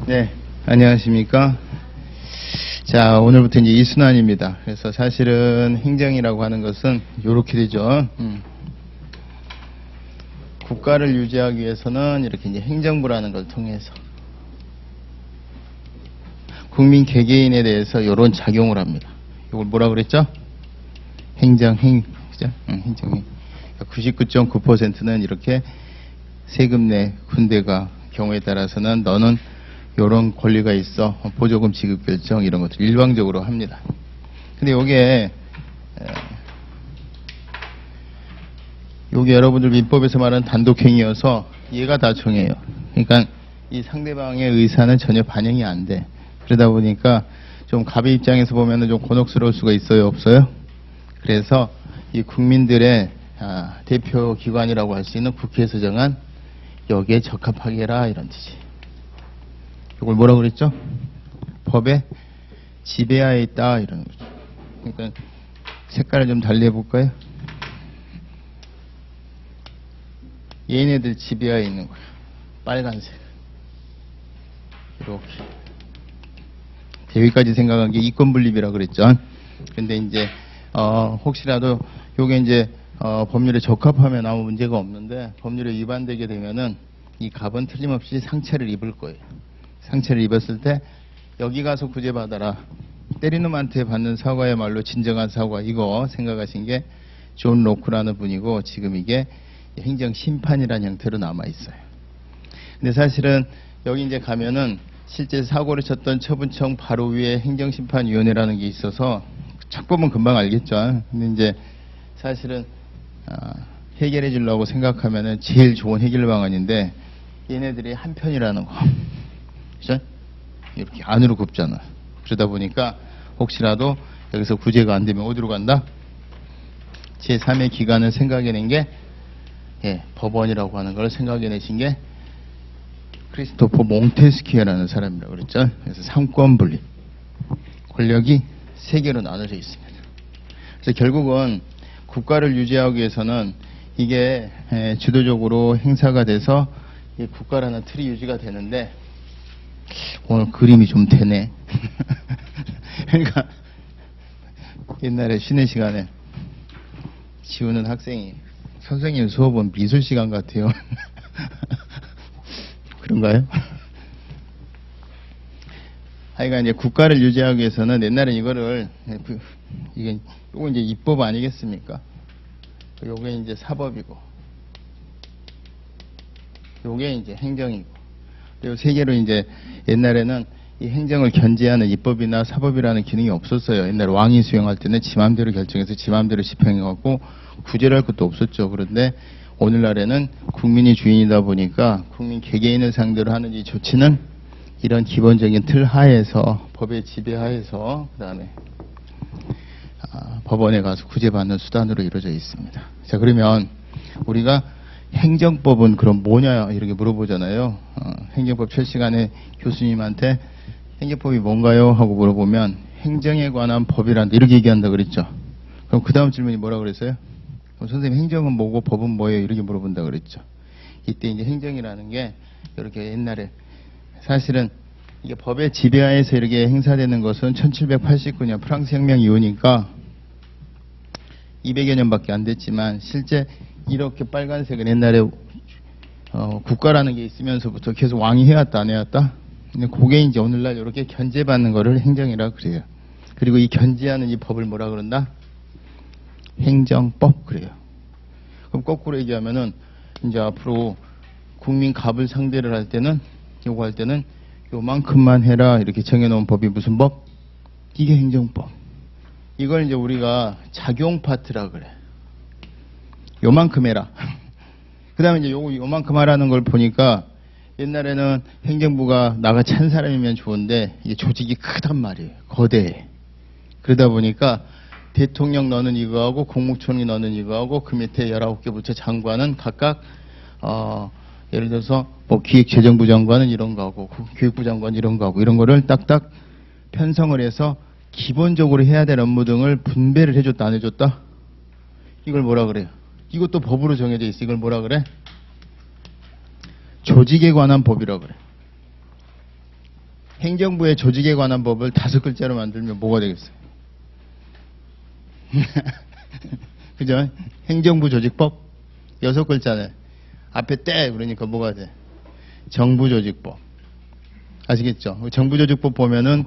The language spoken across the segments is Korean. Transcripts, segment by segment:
네, 안녕하십니까. 자, 오늘부터 이제 이순환입니다. 그래서 사실은 행정이라고 하는 것은 요렇게 되죠. 국가를 유지하기 위해서는 이렇게 이제 행정부라는 걸 통해서 국민 개개인에 대해서 요런 작용을 합니다. 이걸 뭐라 그랬죠? 그죠? 행정이. 99.9%는 이렇게 세금 내 군대가 경우에 따라서는 너는 요런 권리가 있어. 보조금 지급 결정 이런 것들 일방적으로 합니다. 근데 요게 여러분들 민법에서 말하는 단독행위여서 얘가 다 정해요. 그러니까 이 상대방의 의사는 전혀 반영이 안 돼. 그러다 보니까 좀 갑의 입장에서 보면은 좀 곤혹스러울 수가 있어요, 없어요? 그래서 이 국민들의 대표 기관이라고 할 수 있는 국회에서 정한 여기에 적합하게 해라 이런 뜻이. 이걸 뭐라고 그랬죠? 법의 지배하에 있다 이런 거죠. 그러니까 색깔을 좀 달리 해볼까요? 얘네들 지배하에 있는 거야. 빨간색. 이렇게. 여기까지 생각한 게 이권분립이라 그랬죠. 근데 이제 혹시라도 요게 이제 법률에 적합하면 아무 문제가 없는데 법률에 위반되게 되면은 이 갑은 틀림없이 상처를 입을 거예요. 상처를 입었을 때 여기 가서 구제받아라. 때린 놈한테 받는 사과야말로 진정한 사과. 이거 생각하신 게 존 로크라는 분이고 지금 이게 행정심판이라는 형태로 남아있어요. 근데 사실은 여기 이제 가면은 실제 사고를 쳤던 처분청 바로 위에 행정심판위원회라는 게 있어서 책 보면 금방 알겠죠. 근데 이제 사실은 해결해 주려고 생각하면은 제일 좋은 해결 방안인데 얘네들이 한편이라는 거. 그죠? 이렇게 안으로 굽잖아. 그러다 보니까 혹시라도 여기서 구제가 안 되면 어디로 간다? 제3의 기관을 생각해낸 게 법원이라고 하는 걸 생각해내신 게 크리스토퍼 몽테스키에라는 사람이라고 그랬죠. 그래서 삼권 분립. 권력이 세 개로 나눠져 있습니다. 그래서 결국은 국가를 유지하기 위해서는 이게 주도적으로 행사가 돼서 이 국가라는 틀이 유지가 되는데 오늘 그림이 좀 되네. 그러니까 옛날에 쉬는 시간에 지우는 학생이 선생님 수업은 미술 시간 같아요. 그런가요? 하여간 이제 국가를 유지하기 위해서는 옛날에 이거를 요거 이제 입법 아니겠습니까? 요게 이제 사법이고 요게 이제 행정이고 요 세 개로 이제 옛날에는 이 행정을 견제하는 입법이나 사법이라는 기능이 없었어요. 옛날 왕이 수행할 때는 지 맘대로 결정해서 지 맘대로 집행해갖고 구제를 할 것도 없었죠. 그런데 오늘날에는 국민이 주인이다 보니까 국민 개개인을 상대로 하는 이 조치는 이런 기본적인 틀 하에서 법의 지배 하에서 그다음에 법원에 가서 구제받는 수단으로 이루어져 있습니다. 자, 그러면 우리가 행정법은 그럼 뭐냐 이렇게 물어보잖아요. 행정법 첫 시간에 교수님한테 행정법이 뭔가요? 하고 물어보면 행정에 관한 법이란다 이렇게 얘기한다 그랬죠. 그럼 그 다음 질문이 뭐라고 그랬어요? 그럼 선생님 행정은 뭐고 법은 뭐예요? 이렇게 물어본다 그랬죠. 이때 이제 행정이라는 게 이렇게 옛날에 사실은 이게 법의 지배하에서 이렇게 행사되는 것은 1789년 프랑스 혁명 이후니까 200여 년밖에 안 됐지만 실제 이렇게 빨간색은 옛날에 국가라는 게 있으면서부터 계속 왕이 해왔다 안 해왔다? 근데 그게 이제 오늘날 이렇게 견제받는 거를 행정이라 그래요. 그리고 이 견제하는 이 법을 뭐라 그런다? 행정법 그래요. 그럼 거꾸로 얘기하면은 이제 앞으로 국민 갑을 상대를 할 때는 요거 할 때는 요만큼만 해라 이렇게 정해놓은 법이 무슨 법? 이게 행정법. 이걸 이제 우리가 작용 파트라 그래. 요만큼 해라. 그 다음에 이제 요만큼 하라는 걸 보니까 옛날에는 행정부가 나가 찬 사람이면 좋은데 이게 조직이 크단 말이에요. 거대해. 그러다 보니까 대통령 너는 이거 하고 국무총리 너는 이거 하고 그 밑에 19개 부처 장관은 각각 예를 들어서 뭐 기획재정부 장관은 이런 거 하고 교육부 장관 이런 거 하고 이런 거를 딱딱 편성을 해서 기본적으로 해야 될 업무 등을 분배를 해줬다 안 해줬다? 이걸 뭐라 그래요? 이것도 법으로 정해져 있어. 이걸 뭐라 그래? 조직에 관한 법이라 그래. 행정부의 조직에 관한 법을 5글자로 만들면 뭐가 되겠어요? 그죠? 행정부 조직법 6글자네. 앞에 때 그러니까 뭐가 돼? 정부조직법. 아시겠죠? 정부조직법 보면은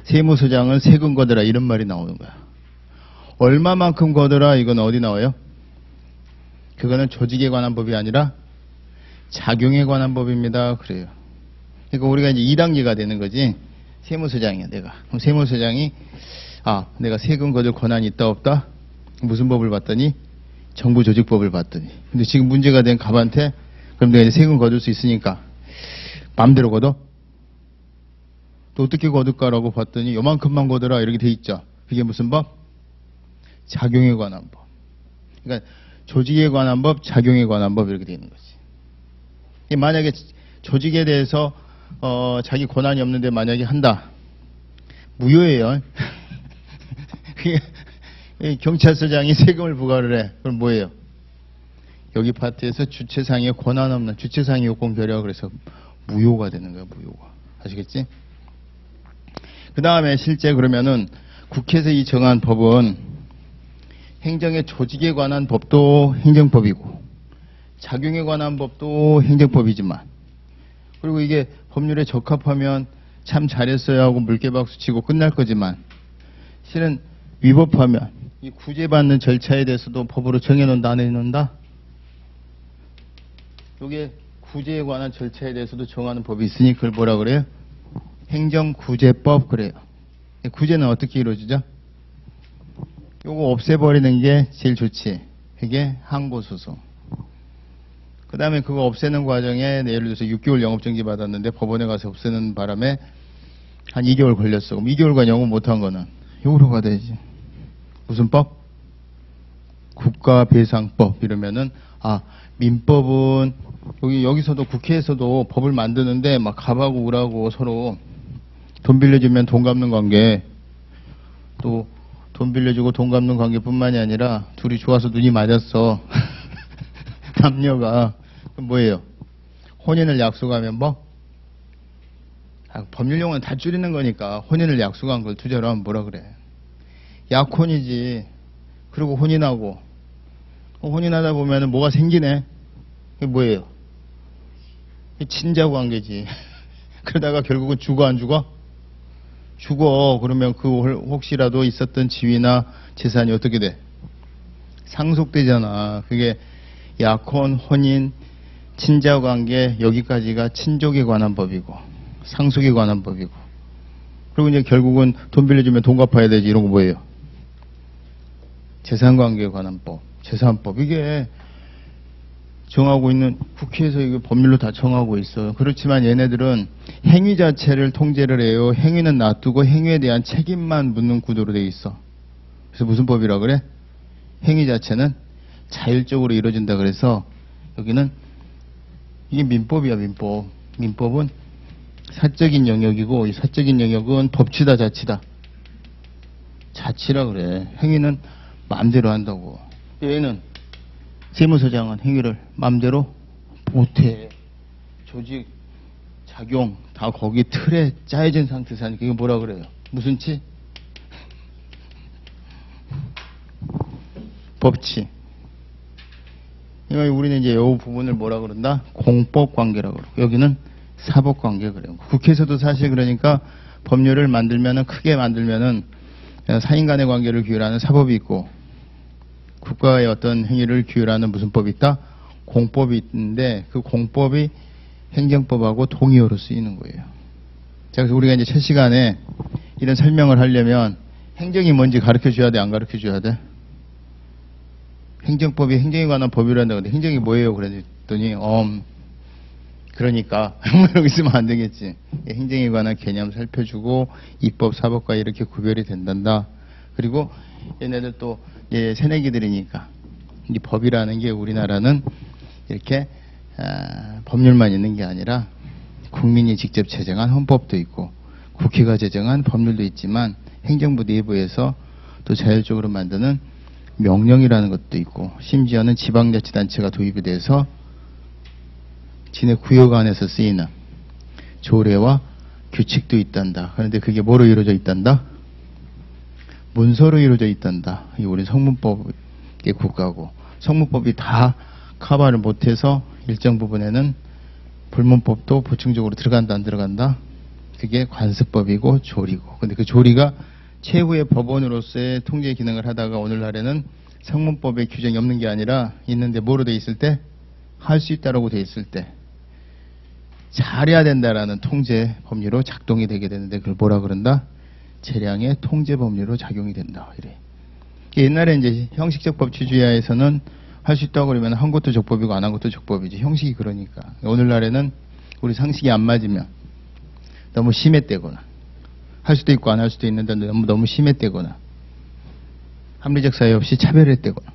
세무서장은 세금 거둬라 이런 말이 나오는 거야. 얼마만큼 거둬라 이건 어디 나와요? 그거는 조직에 관한 법이 아니라 작용에 관한 법입니다. 그래요. 그러니까 우리가 이제 2단계가 되는 거지. 세무서장이야 내가. 그럼 세무서장이 내가 세금 거둘 권한이 있다 없다? 무슨 법을 봤더니 정부조직법을 봤더니. 근데 지금 문제가 된 갑한테 그럼 내가 이제 세금 거둘 수 있으니까 마음대로 거둬? 또 어떻게 거둘까라고 봤더니 요만큼만 거둬라 이렇게 돼 있죠. 그게 무슨 법? 작용에 관한 법. 그러니까 조직에 관한 법, 작용에 관한 법 이렇게 돼 있는 거지. 만약에 조직에 대해서 자기 권한이 없는데 만약에 한다. 무효예요. 경찰서장이 세금을 부과를 해. 그럼 뭐예요? 여기 파트에서 주체상의 권한 없는 주체상의 요건 결여가 그래서 무효가 되는 거야. 무효가. 아시겠지? 그 다음에 실제 그러면은 국회에서 이 정한 법은 행정의 조직에 관한 법도 행정법이고 작용에 관한 법도 행정법이지만 그리고 이게 법률에 적합하면 참 잘했어야 하고 물개박수 치고 끝날 거지만 실은 위법하면 이 구제받는 절차에 대해서도 법으로 정해놓는다 안 해놓는다? 이게 구제에 관한 절차에 대해서도 정하는 법이 있으니 그걸 뭐라 그래요? 행정구제법 그래요. 구제는 어떻게 이루어지죠? 요거 없애버리는 게 제일 좋지. 이게 항고소송. 그 다음에 그거 없애는 과정에 예를 들어서 6개월 영업정지 받았는데 법원에 가서 없애는 바람에 한 2개월 걸렸어. 그럼 2개월간 영업 못한 거는 요거로 가야지. 무슨 법? 국가배상법 이러면은 민법은 여기서도 국회에서도 법을 만드는데 막 갑하고 우라고 서로 돈 빌려주면 돈 갚는 관계 또 돈 빌려주고 돈 갚는 관계뿐만이 아니라 둘이 좋아서 눈이 맞았어. 남녀가 그럼 뭐예요? 혼인을 약속하면 뭐? 법률 용어는 다 줄이는 거니까 혼인을 약속한 걸 투자로 하면 뭐라 그래? 약혼이지. 그리고 혼인하고 혼인하다 보면은 뭐가 생기네. 그게 뭐예요? 친자 관계지. 그러다가 결국은 죽어 안 죽어? 죽어. 그러면 그 혹시라도 있었던 지위나 재산이 어떻게 돼? 상속되잖아. 그게 약혼, 혼인, 친자 관계 여기까지가 친족에 관한 법이고 상속에 관한 법이고 그리고 이제 결국은 돈 빌려주면 돈 갚아야 되지. 이런 거 뭐예요? 재산관계에 관한 법, 재산법. 이게 정하고 있는 국회에서 이거 법률로 다 정하고 있어요. 그렇지만 얘네들은 행위 자체를 통제를 해요. 행위는 놔두고 행위에 대한 책임만 묻는 구도로 돼 있어. 그래서 무슨 법이라 그래? 행위 자체는 자율적으로 이루어진다 그래서 여기는 이게 민법이야. 민법. 민법은 사적인 영역이고 이 사적인 영역은 법치다 자치다. 자치라 그래. 행위는 마음대로 한다고. 얘는 세무서장은 행위를 마음대로 못해. 조직, 작용 다 거기 틀에 짜여진 상태에서 하니까 이거 뭐라 그래요? 무슨 치? 법치. 우리는 이제 이 부분을 뭐라 그런다? 공법관계라고 그러고 여기는 사법관계 그래요. 국회에서도 사실 그러니까 법률을 만들면은 크게 만들면은 사인 간의 관계를 규율하는 사법이 있고 국가의 어떤 행위를 규율하는 무슨 법이 있다? 공법이 있는데 그 공법이 행정법하고 동의어로 쓰이는 거예요. 자, 그래서 우리가 이제 첫 시간에 이런 설명을 하려면 행정이 뭔지 가르쳐 줘야 돼, 안 가르쳐 줘야 돼? 행정법이 행정에 관한 법이란다. 근데 행정이 뭐예요? 그랬더니 그러니까 이러고 있으면 안 되겠지. 행정에 관한 개념 살펴주고 입법, 사법과 이렇게 구별이 된단다. 그리고 얘네들 또 새내기들이니까 이 법이라는 게 우리나라는 이렇게 법률만 있는 게 아니라 국민이 직접 제정한 헌법도 있고 국회가 제정한 법률도 있지만 행정부 내부에서 또 자율적으로 만드는 명령이라는 것도 있고 심지어는 지방자치단체가 도입이 돼서 지네 구역 안에서 쓰이는 조례와 규칙도 있단다. 그런데 그게 뭐로 이루어져 있단다? 문서로 이루어져 있단다. 이 우리 성문법의 국가고, 성문법이 다 커버를 못해서 일정 부분에는 불문법도 보충적으로 들어간다 안 들어간다? 그게 관습법이고 조리고. 근데 그 조리가 최후의 법원으로서의 통제 기능을 하다가 오늘날에는 성문법의 규정이 없는 게 아니라 있는데 뭐로 돼 있을 때? 할 수 있다라고 돼 있을 때 잘해야 된다라는 통제 법률로 작동이 되게 되는데 그걸 뭐라 그런다? 재량의 통제 법률로 작용이 된다. 이래. 옛날에 이제 형식적 법치주의하에서는 할 수 있다고 그러면 한 것도 적법이고 안 한 것도 적법이지. 형식이 그러니까. 오늘날에는 우리 상식이 안 맞으면 너무 심했대거나 할 수도 있고 안 할 수도 있는데 너무 심했대거나 합리적 사유 없이 차별했대거나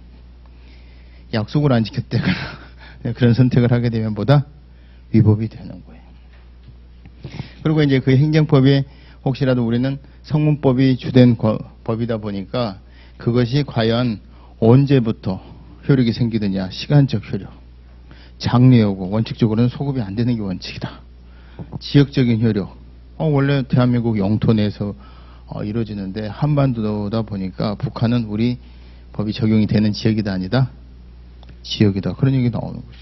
약속을 안 지켰대거나 그런 선택을 하게 되면 보다 위법이 되는 거예요. 그리고 이제 그 행정법이 혹시라도 우리는 성문법이 주된 법이다 보니까 그것이 과연 언제부터 효력이 생기느냐. 시간적 효력. 장려하고 원칙적으로는 소급이 안 되는 게 원칙이다. 지역적인 효력. 원래 대한민국 영토 내에서 이루어지는데 한반도다 보니까 북한은 우리 법이 적용이 되는 지역이다 아니다? 지역이다. 그런 얘기 나오는 거지.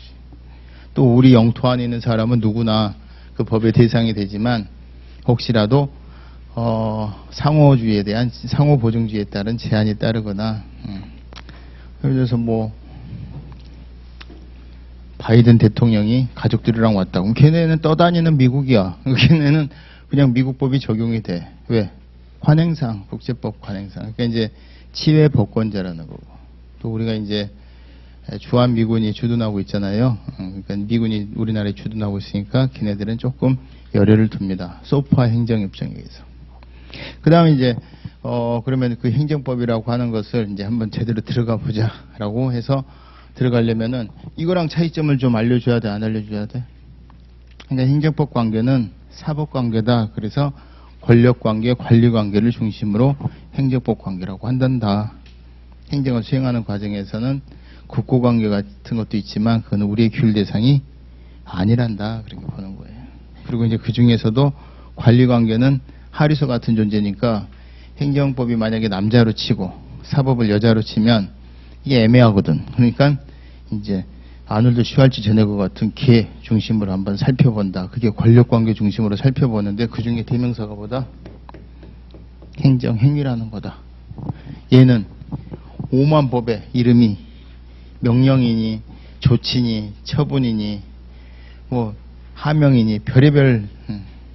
또 우리 영토 안에 있는 사람은 누구나 그 법의 대상이 되지만 혹시라도 상호주의에 대한 상호보증주의에 따른 제한이 따르거나 예를 들어서 뭐 바이든 대통령이 가족들이랑 왔다. 그럼 걔네는 떠다니는 미국이야. 걔네는 그냥 미국 법이 적용이 돼. 왜? 관행상, 국제법 관행상. 그러니까 이제 치외 법권자라는 거고. 또 우리가 이제 주한미군이 주둔하고 있잖아요. 그러니까 미군이 우리나라에 주둔하고 있으니까 걔네들은 조금 열애를 둡니다. 소파 행정협정에 의해서. 그 다음에 이제 그러면 그 행정법이라고 하는 것을 이제 한번 제대로 들어가 보자라고 해서 들어가려면은 이거랑 차이점을 좀 알려줘야 돼, 안 알려줘야 돼? 그러니까 행정법 관계는 사법 관계다. 그래서 권력 관계, 관리 관계를 중심으로 행정법 관계라고 한단다. 행정을 수행하는 과정에서는 국고 관계 같은 것도 있지만 그건 우리의 규율 대상이 아니란다. 그렇게 보는 거예요. 그리고 이제 그 중에서도 관리 관계는 하리소 같은 존재니까 행정법이 만약에 남자로 치고 사법을 여자로 치면 이게 애매하거든. 그러니까 이제 아놀드 슈왈츠제네거 같은 개 중심으로 한번 살펴본다. 그게 권력관계 중심으로 살펴보는데 그 중에 대명사가 뭐다? 행정행위라는 거다. 얘는 오만 법의 이름이 명령이니 조치니 처분이니 뭐 하명이니 별의별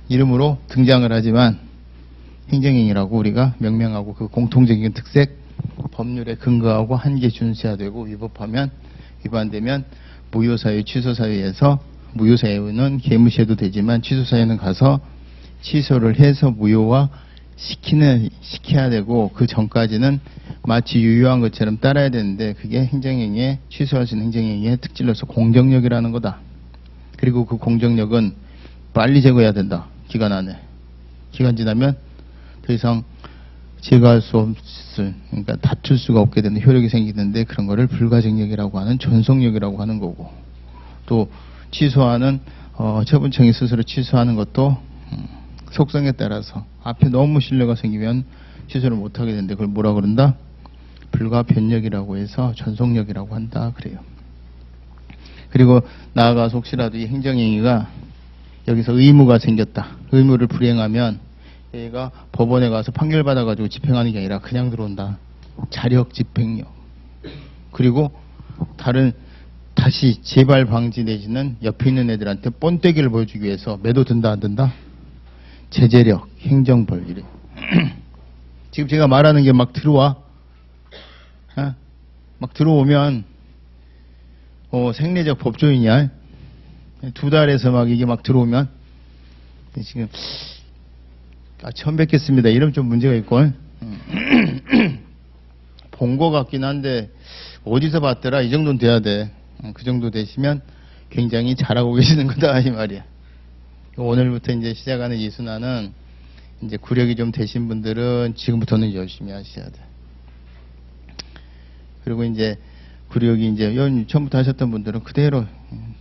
이름으로 등장을 하지만 행정행위라고 우리가 명명하고 그 공통적인 특색 법률에 근거하고 한계 준수해야 되고 위반되면 무효사유, 취소사유에서 무효사유는 개무시해도 되지만 취소사유는 가서 취소를 해서 무효화 시켜야 되고 그 전까지는 마치 유효한 것처럼 따라야 되는데 그게 행정행위에 취소할 수 있는 행정행위의 특질로서 공정력이라는 거다. 그리고 그 공정력은 빨리 제거해야 된다. 기간 안에. 기간 지나면 더 이상 제거할 수 없을, 그러니까 다툴 수가 없게 되는 효력이 생기는데 그런 거를 불가증력이라고 하는 전속력이라고 하는 거고, 또 취소하는 처분청이 스스로 취소하는 것도 속성에 따라서 앞에 너무 신뢰가 생기면 취소를 못하게 되는데 그걸 뭐라 그런다? 불가변력이라고 해서 전속력이라고 한다 그래요. 그리고 나아가서 혹시라도 이 행정행위가 여기서 의무가 생겼다. 의무를 불이행하면 얘가 법원에 가서 판결 받아가지고 집행하는 게 아니라 그냥 들어온다. 자력 집행력. 그리고 다시 재발 방지 내지는 옆에 있는 애들한테 본때기를 보여주기 위해서 매도 든다 안 든다? 제재력, 행정벌 이래. 지금 제가 말하는 게 막 들어와. 막 들어오면 생리적 법조인이야. 2달에서 막 이게 막 들어오면 지금 처음 뵙겠습니다. 이러면 좀 문제가 있고 본 거 같긴 한데 어디서 봤더라 이 정도는 돼야 돼. 그 정도 되시면 굉장히 잘하고 계시는 거다 이 말이야. 오늘부터 이제 시작하는 이 순환은 이제 구력이 좀 되신 분들은 지금부터는 열심히 하셔야 돼. 그리고 이제 구력이 이제 처음부터 하셨던 분들은 그대로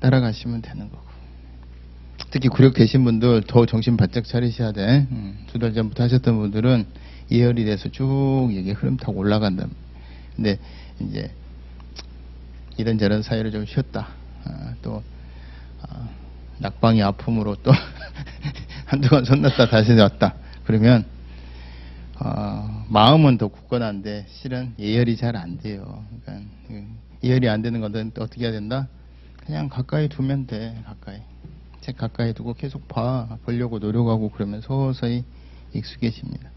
따라가시면 되는 거고. 특히 구력 되신 분들 더 정신 바짝 차리셔야 돼. 2달 전부터 하셨던 분들은 예열이 돼서 쭉 이게 흐름 타고 올라간다. 근데 이제 이런저런 사유로 좀 쉬었다. 또 낙방이 아픔으로 또 한동안 손 놨다 다시 왔다. 그러면 마음은 더 굳건한데 실은 예열이 잘 안 돼요. 그러니까 예열이 안 되는 것은 어떻게 해야 된다? 그냥 가까이 두면 돼. 책 가까이 두고 계속 보려고 노력하고 그러면 서서히 익숙해집니다.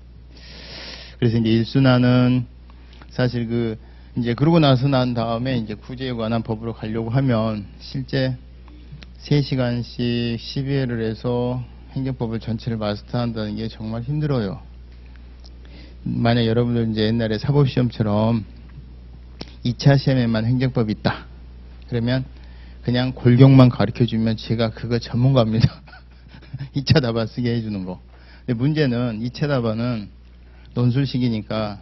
그래서 이제 일순환은 사실 이제 그러고 나서 난 다음에 이제 구제에 관한 법으로 가려고 하면 실제 3시간씩 12회를 해서 행정법을 전체를 마스터한다는 게 정말 힘들어요. 만약 여러분들 이제 옛날에 사법시험처럼 2차 시험에만 행정법이 있다. 그러면 그냥 골격만 가르쳐주면 제가 그거 전문가입니다. 2차 답안 쓰게 해주는 거. 근데 문제는 2차 답안은 논술식이니까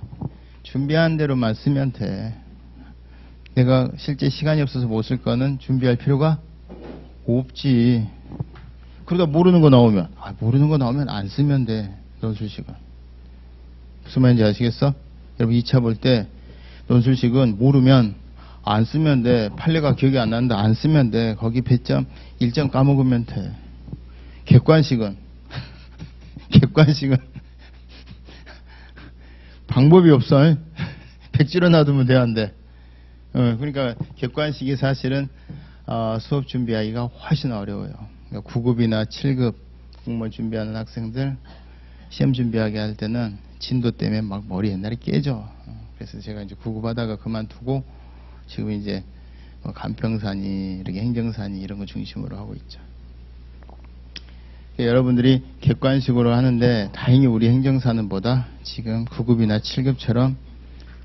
준비한 대로만 쓰면 돼. 내가 실제 시간이 없어서 못 쓸 거는 준비할 필요가 없지. 그러다 모르는 거 나오면 안 쓰면 돼. 논술식은. 무슨 말인지 아시겠어? 여러분 2차 볼 때 논술식은 모르면 안 쓰면 돼. 판례가 기억이 안 난다. 안 쓰면 돼. 거기 배점 1점 까먹으면 돼. 객관식은 방법이 없어. 백지로 놔두면 돼, 안 돼? 그러니까 객관식이 사실은 수업 준비하기가 훨씬 어려워요. 그러니까 9급이나 7급 공무원 준비하는 학생들 시험 준비하게 할 때는 진도 때문에 막 머리 옛날에 깨져. 그래서 제가 이제 9급 하다가 그만두고 지금 이제 간평산이 이렇게 행정산이 이런 거 중심으로 하고 있죠. 여러분들이 객관식으로 하는데 다행히 우리 행정사는보다 지금 9급이나 7급처럼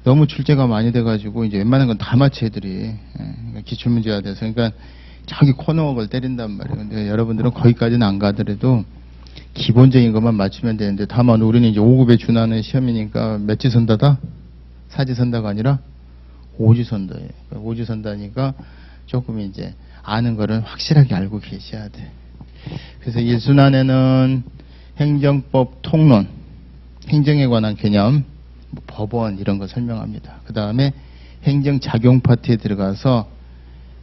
너무 출제가 많이 돼가지고 이제 웬만한 건 다 맞춰 애들이. 그러니까 기출문제가 돼서 그러니까 자기 코너웍을 때린단 말이에요. 근데 여러분들은 거기까지는 안 가더라도 기본적인 것만 맞추면 되는데 다만 우리는 이제 5급에 준하는 시험이니까 몇 지선다다? 4지선다가 아니라 5지선다예요. 5지선다니까 조금 이제 아는 거를 확실하게 알고 계셔야 돼. 그래서 1순환에는 행정법 통론, 행정에 관한 개념, 법원 이런 거 설명합니다. 그 다음에 행정작용 파트에 들어가서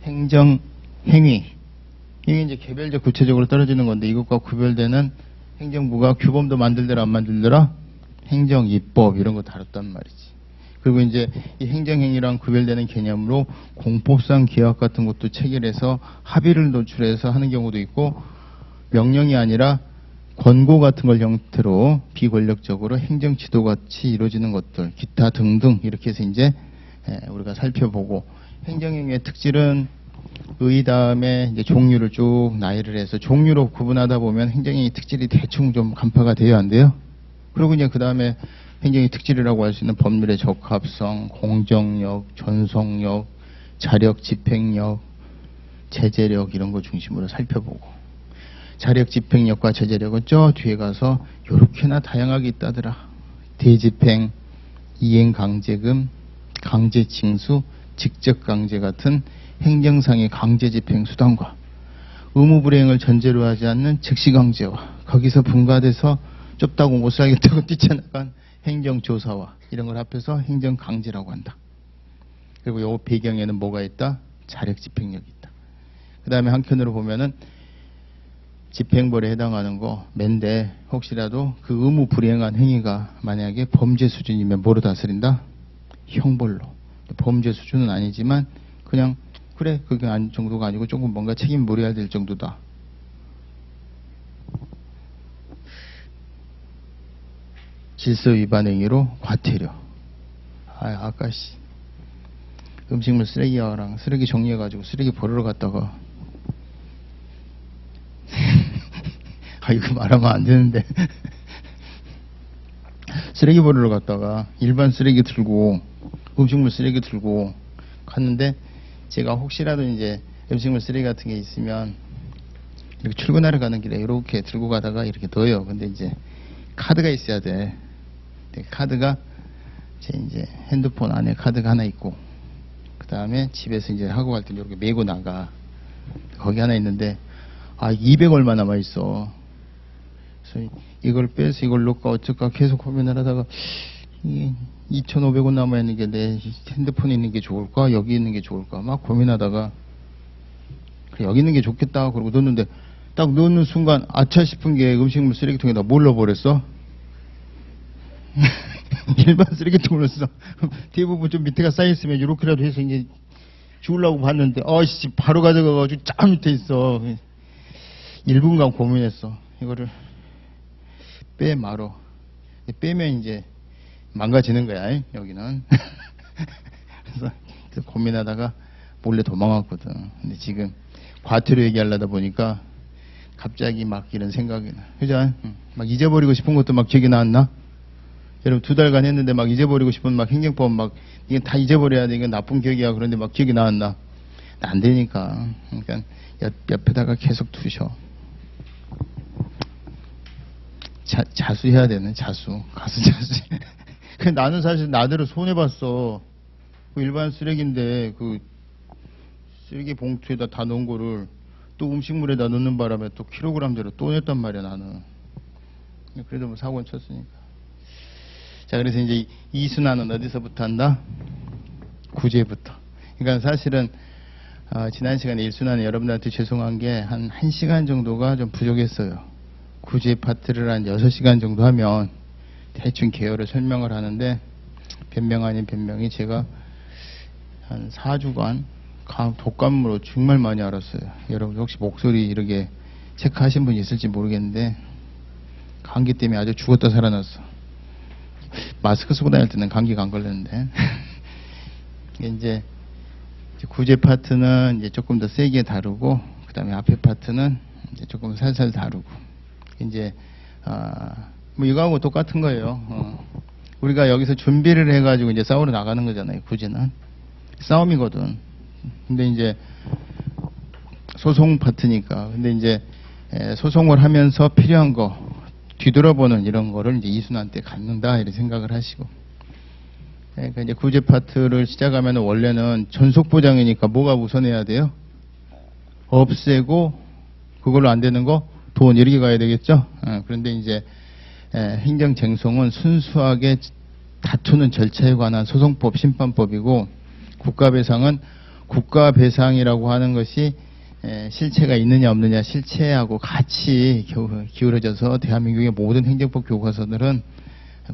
행정행위, 이게 이제 개별적 구체적으로 떨어지는 건데 이것과 구별되는 행정부가 규범도 만들더라 안 만들더라? 행정입법 이런 거 다뤘단 말이지. 그리고 이제 이 행정행위랑 구별되는 개념으로 공법상 계약 같은 것도 체결해서 합의를 도출해서 하는 경우도 있고 명령이 아니라 권고 같은 걸 형태로 비권력적으로 행정지도같이 이루어지는 것들 기타 등등 이렇게 해서 이제 우리가 살펴보고 행정행위의 특질은 의 다음에 이제 종류를 쭉 나열을 해서 종류로 구분하다 보면 행정행위 특질이 대충 좀 간파가 돼야 안 돼요? 그리고 이제 그 다음에 행정의 특질이라고 할 수 있는 법률의 적합성, 공정력, 전속력, 자력, 집행력, 제재력 이런 거 중심으로 살펴보고 자력, 집행력과 제재력은 저 뒤에 가서 요렇게나 다양하게 있다더라. 대집행, 이행강제금, 강제징수, 직접강제 같은 행정상의 강제집행 수단과 의무불이행을 전제로 하지 않는 즉시강제와 거기서 분가돼서 좁다고 못 살겠다고 뛰쳐나간 행정조사와 이런 걸 합해서 행정강제라고 한다. 그리고 요 배경에는 뭐가 있다? 자력, 집행력이 있다. 그 다음에 한편으로 보면은 집행벌에 해당하는 거 맨데 혹시라도 그 의무 불이행한 행위가 만약에 범죄 수준이면 뭐로 다스린다? 형벌로. 범죄 수준은 아니지만 그냥 그래 그게 정도가 아니고 조금 뭔가 책임 물어야 될 정도다. 질서 위반 행위로 과태료. 아까 음식물 쓰레기랑 쓰레기 정리해가지고 쓰레기 버리러 갔다가 이거 말하면 안 되는데 쓰레기 버리러 갔다가 일반 쓰레기 들고 음식물 쓰레기 들고 갔는데 제가 혹시라도 이제 음식물 쓰레기 같은 게 있으면 이렇게 출근하러 가는 길에 이렇게 들고 가다가 이렇게 넣어요. 근데 이제 카드가 있어야 돼. 카드가 제 이제 핸드폰 안에 카드가 하나 있고 그 다음에 집에서 이제 하고 갈 때 이렇게 메고 나가. 거기 하나 있는데 아, 200 얼마 남아있어. 그래서 이걸 빼서 이걸 넣을까 어쩔까 계속 고민을 하다가, 2,500원 남아있는 게 내 핸드폰에 있는 게 좋을까? 여기 있는 게 좋을까? 막 고민하다가, 그래, 여기 있는 게 좋겠다. 그러고 넣었는데, 딱 넣는 순간, 아차 싶은 게 음식물 쓰레기통에다 뭘 넣어버렸어? 일반 쓰레기통을 넣었어. 대부분 좀 밑에가 쌓여있으면 이렇게라도 해서 이제 주우려고 봤는데, 어이씨, 바로 가져가가지고 쫙 밑에 있어. 1분간 고민했어. 이거를 빼 말어. 빼면 이제 망가지는 거야, 여기는. 그래서 고민하다가 몰래 도망갔거든. 근데 지금 과태료 얘기하려다 보니까 갑자기 막 이런 생각이 나. 그죠? 막 잊어버리고 싶은 것도 막 기억이 나왔나? 여러분 2달간 했는데 막 잊어버리고 싶은 막 행정법 막 이건 다 잊어버려야 돼. 이건 나쁜 기억이야. 그런데 막 기억이 나왔나? 안 되니까. 그러니까 옆에다가 계속 두셔. 자수해야 되는 자수. 가수 자수. 나는 사실 나대로 손해봤어. 그 일반 쓰레기인데 그 쓰레기 봉투에다 다 넣은 거를 또 음식물에다 넣는 바람에 또 킬로그램대로 또 냈단 말이야 나는. 그래도 뭐 사고는 쳤으니까. 자, 그래서 이제 이 순환은 어디서부터 한다? 구제부터. 그러니까 사실은 지난 시간에 1순환에 여러분들한테 죄송한 게 한 1시간 정도가 좀 부족했어요. 구제 파트를 한 6시간 정도 하면 대충 개요를 설명을 하는데 변명 아닌 변명이 제가 한 4주간 독감으로 정말 많이 알았어요. 여러분 혹시 목소리 이렇게 체크하신 분 있을지 모르겠는데 감기 때문에 아주 죽었다 살아났어. 마스크 쓰고 다닐 때는 감기가 안 걸렸는데 이제 구제 파트는 이제 조금 더 세게 다루고 그 다음에 앞에 파트는 이제 조금 살살 다루고 이제 뭐 이거하고 똑같은 거예요. 우리가 여기서 준비를 해가지고 이제 싸우러 나가는 거잖아요. 구제는 싸움이거든. 근데 이제 소송 파트니까 근데 이제 소송을 하면서 필요한 거 뒤돌아보는 이런 거를 이제 이순환 때 갖는다 이렇게 생각을 하시고 그러니까 이제 구제 파트를 시작하면 원래는 전속 보장이니까 뭐가 우선해야 돼요? 없애고 그걸로 안 되는 거 돈 이렇게 가야 되겠죠? 그런데 이제 행정쟁송은 순수하게 다투는 절차에 관한 소송법 심판법이고 국가배상은 국가배상이라고 하는 것이 실체가 있느냐 없느냐 실체하고 같이 기울어져서 대한민국의 모든 행정법 교과서들은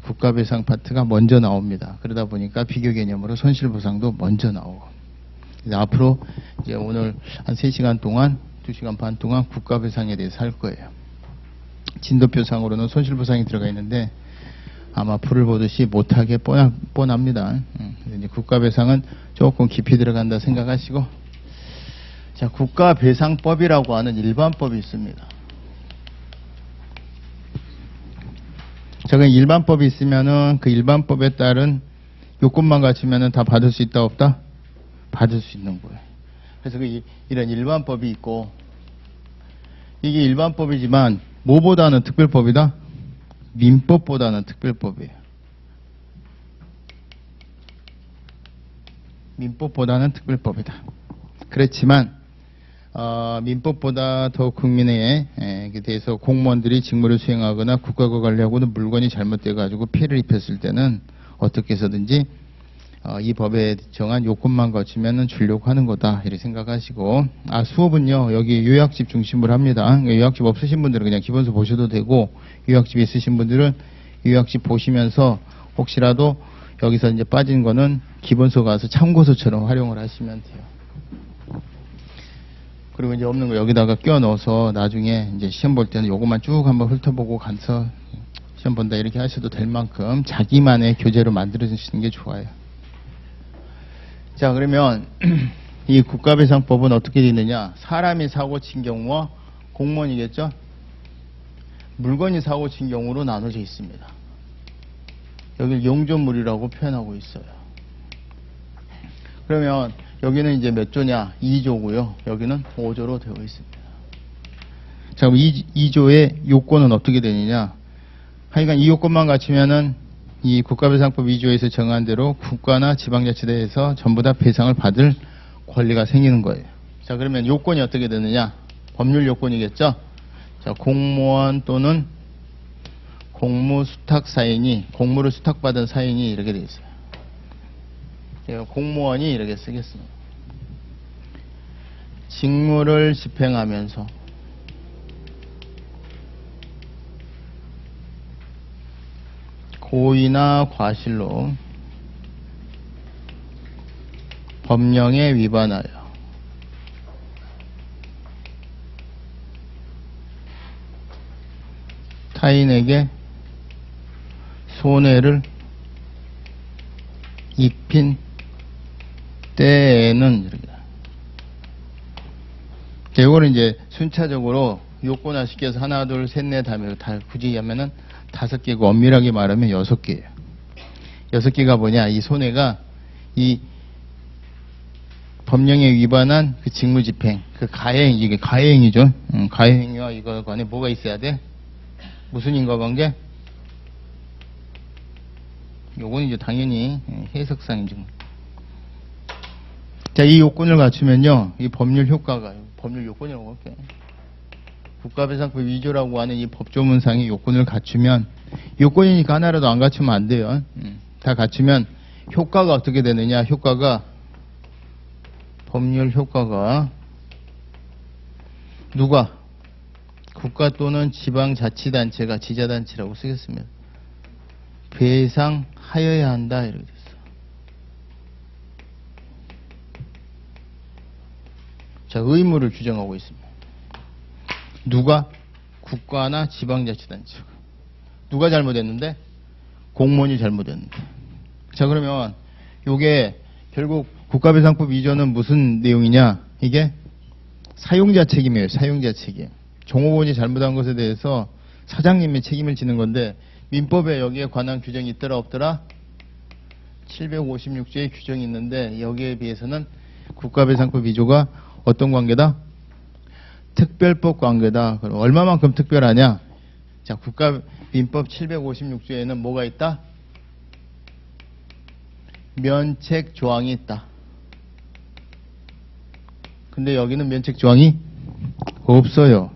국가배상 파트가 먼저 나옵니다. 그러다 보니까 비교 개념으로 손실보상도 먼저 나오고 앞으로 이제 오늘 한 3시간 동안 2시간 반 동안 국가배상에 대해서 할 거예요. 진도표상으로는 손실보상이 들어가 있는데 아마 불을 보듯이 못하게 뻔합니다. 이제 국가배상은 조금 깊이 들어간다 생각하시고 자, 국가배상법이라고 하는 일반법이 있습니다. 자, 그 일반법이 있으면은 그 일반법에 따른 요건만 갖추면은 다 받을 수 있다 없다? 받을 수 있는 거예요. 그래서 이런 일반법이 있고 이게 일반법이지만 뭐보다는 특별법이다? 민법보다는 특별법이에요. 민법보다는 특별법이다. 그렇지만 민법보다 더 국민에 대해서 공무원들이 직무를 수행하거나 국가가 관리하고는 물건이 잘못돼 가지고 피해를 입혔을 때는 어떻게 해서든지 이 법에 정한 요건만 거치면 주려고 하는 거다 이렇게 생각하시고 수업은요 여기 요약집 중심으로 합니다. 요약집 없으신 분들은 그냥 기본서 보셔도 되고 요약집 있으신 분들은 요약집 보시면서 혹시라도 여기서 이제 빠진 거는 기본서 가서 참고서처럼 활용을 하시면 돼요. 그리고 이제 없는 거 여기다가 끼워 넣어서 나중에 이제 시험 볼 때는 요것만 쭉 한번 훑어보고 가서 시험 본다 이렇게 하셔도 될 만큼 자기만의 교재로 만들어 주시는 게 좋아요. 자, 그러면 이 국가배상법은 어떻게 되어 있느냐? 사람이 사고 친 경우와 공무원이겠죠? 물건이 사고 친 경우로 나눠져 있습니다. 여기를 용조물이라고 표현하고 있어요. 그러면 여기는 이제 몇 조냐? 2조고요. 여기는 5조로 되어 있습니다. 자, 그럼 2조의 요건은 어떻게 되느냐? 하여간 이 요건만 갖추면은 이 국가배상법 2조에서 정한 대로 국가나 지방자치대에서 전부 다 배상을 받을 권리가 생기는 거예요. 자, 그러면 요건이 어떻게 되느냐? 법률 요건이겠죠. 자, 공무원 또는 공무 수탁 사인이, 공무를 수탁받은 사인이 이렇게 되어 있어요. 제가 공무원이 이렇게 쓰겠습니다. 직무를 집행하면서 고의나 과실로 법령에 위반하여 타인에게 손해를 입힌 때에는 이렇게. 이거는 이제 순차적으로 요건화시켜서 하나, 둘, 셋, 넷 하면 다 굳이 하면은 5개고 엄밀하게 말하면 6개예요. 6개가 뭐냐? 이 손해가 이 법령에 위반한 그 직무집행, 그 가해행, 이게 가해행이죠. 가해행위와 이거 간에 뭐가 있어야 돼? 무슨 인과관계? 요건 이제 당연히 해석상이죠. 자, 이 요건을 갖추면요, 이 법률 효과가, 법률 요건이라고 할게요. 국가배상법 위조라고 하는 이 법조문상의 요건을 갖추면, 요건이니까 하나라도 안 갖추면 안 돼요. 다 갖추면 효과가 어떻게 되느냐? 효과가, 법률 효과가 누가? 국가 또는 지방자치단체가, 지자단체라고 쓰겠습니다. 배상하여야 한다 이렇게 됐어. 자, 의무를 규정하고 있습니다. 누가? 국가나 지방자치단체가. 누가 잘못했는데? 공무원이 잘못했는데. 자, 그러면 요게 결국 국가배상법 위조는 무슨 내용이냐? 이게 사용자 책임이에요. 사용자 책임. 종업원이 잘못한 것에 대해서 사장님이 책임을 지는 건데, 민법에 여기에 관한 규정이 있더라 없더라? 756조의 규정이 있는데 여기에 비해서는 국가배상법 위조가 어떤 관계다? 특별법 관계다. 그럼 얼마만큼 특별하냐? 자, 국가민법 756조에는 뭐가 있다? 면책 조항이 있다. 근데 여기는 면책 조항이 없어요.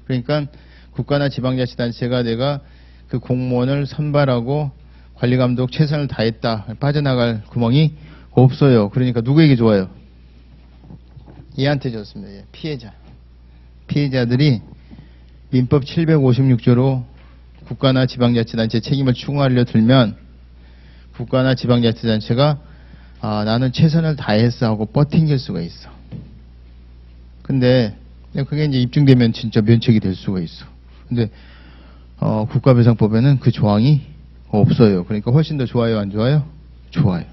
그러니까 국가나 지방자치단체가 내가 그 공무원을 선발하고 관리감독 최선을 다했다. 빠져나갈 구멍이 없어요. 그러니까 누구에게 좋아요? 얘한테 좋습니다. 얘. 피해자. 피해자들이 민법 756조로 국가나 지방자치단체 책임을 추궁하려 들면 국가나 지방자치단체가 나는 최선을 다했어 하고 버팅길 수가 있어. 근데 그게 이제 입증되면 진짜 면책이 될 수가 있어. 근데 국가배상법에는 그 조항이 없어요. 그러니까 훨씬 더 좋아요, 안 좋아요? 좋아요.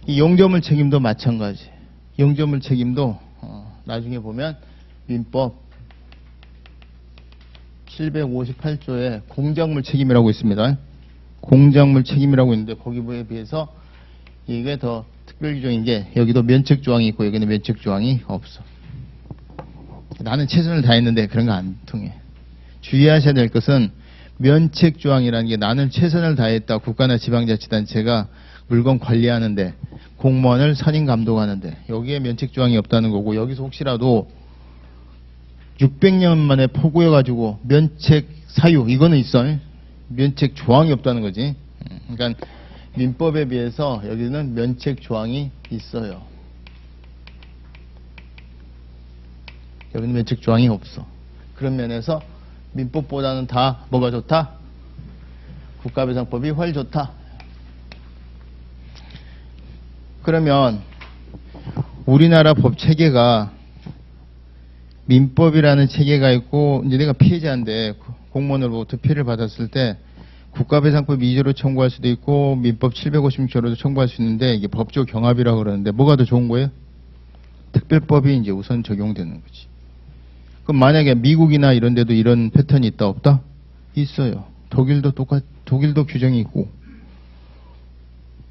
이 용접물 책임도 마찬가지. 용접물 책임도 나중에 보면 민법 758조에 공작물 책임이라고 있습니다. 공작물 책임이라고 있는데 거기에 비해서 이게 더 특별 규정인 게 여기도 면책 조항이 있고 여기는 면책 조항이 없어. 나는 최선을 다했는데 그런 거 안 통해. 주의하셔야 될 것은 면책 조항이라는 게 나는 최선을 다했다. 국가나 지방자치단체가 물건 관리하는데 공무원을 선임 감독하는데 여기에 면책 조항이 없다는 거고, 여기서 혹시라도 600년 만에 포구해가지고 면책 사유 이거는 있어. 면책 조항이 없다는 거지. 그러니까 민법에 비해서 여기는 면책 조항이 있어요. 여기는 면책 조항이 없어. 그런 면에서 민법보다는 다 뭐가 좋다? 국가배상법이 훨 좋다. 그러면 우리나라 법 체계가 민법이라는 체계가 있고, 이제 내가 피해자인데 공무원으로부터 피해를 받았을 때 국가배상법 위조로 청구할 수도 있고 민법 756조로도 청구할 수 있는데 이게 법조 경합이라고 그러는데 뭐가 더 좋은 거예요? 특별법이 이제 우선 적용되는 거지. 그럼 만약에 미국이나 이런 데도 이런 패턴이 있다 없다? 있어요. 독일도 규정이 있고,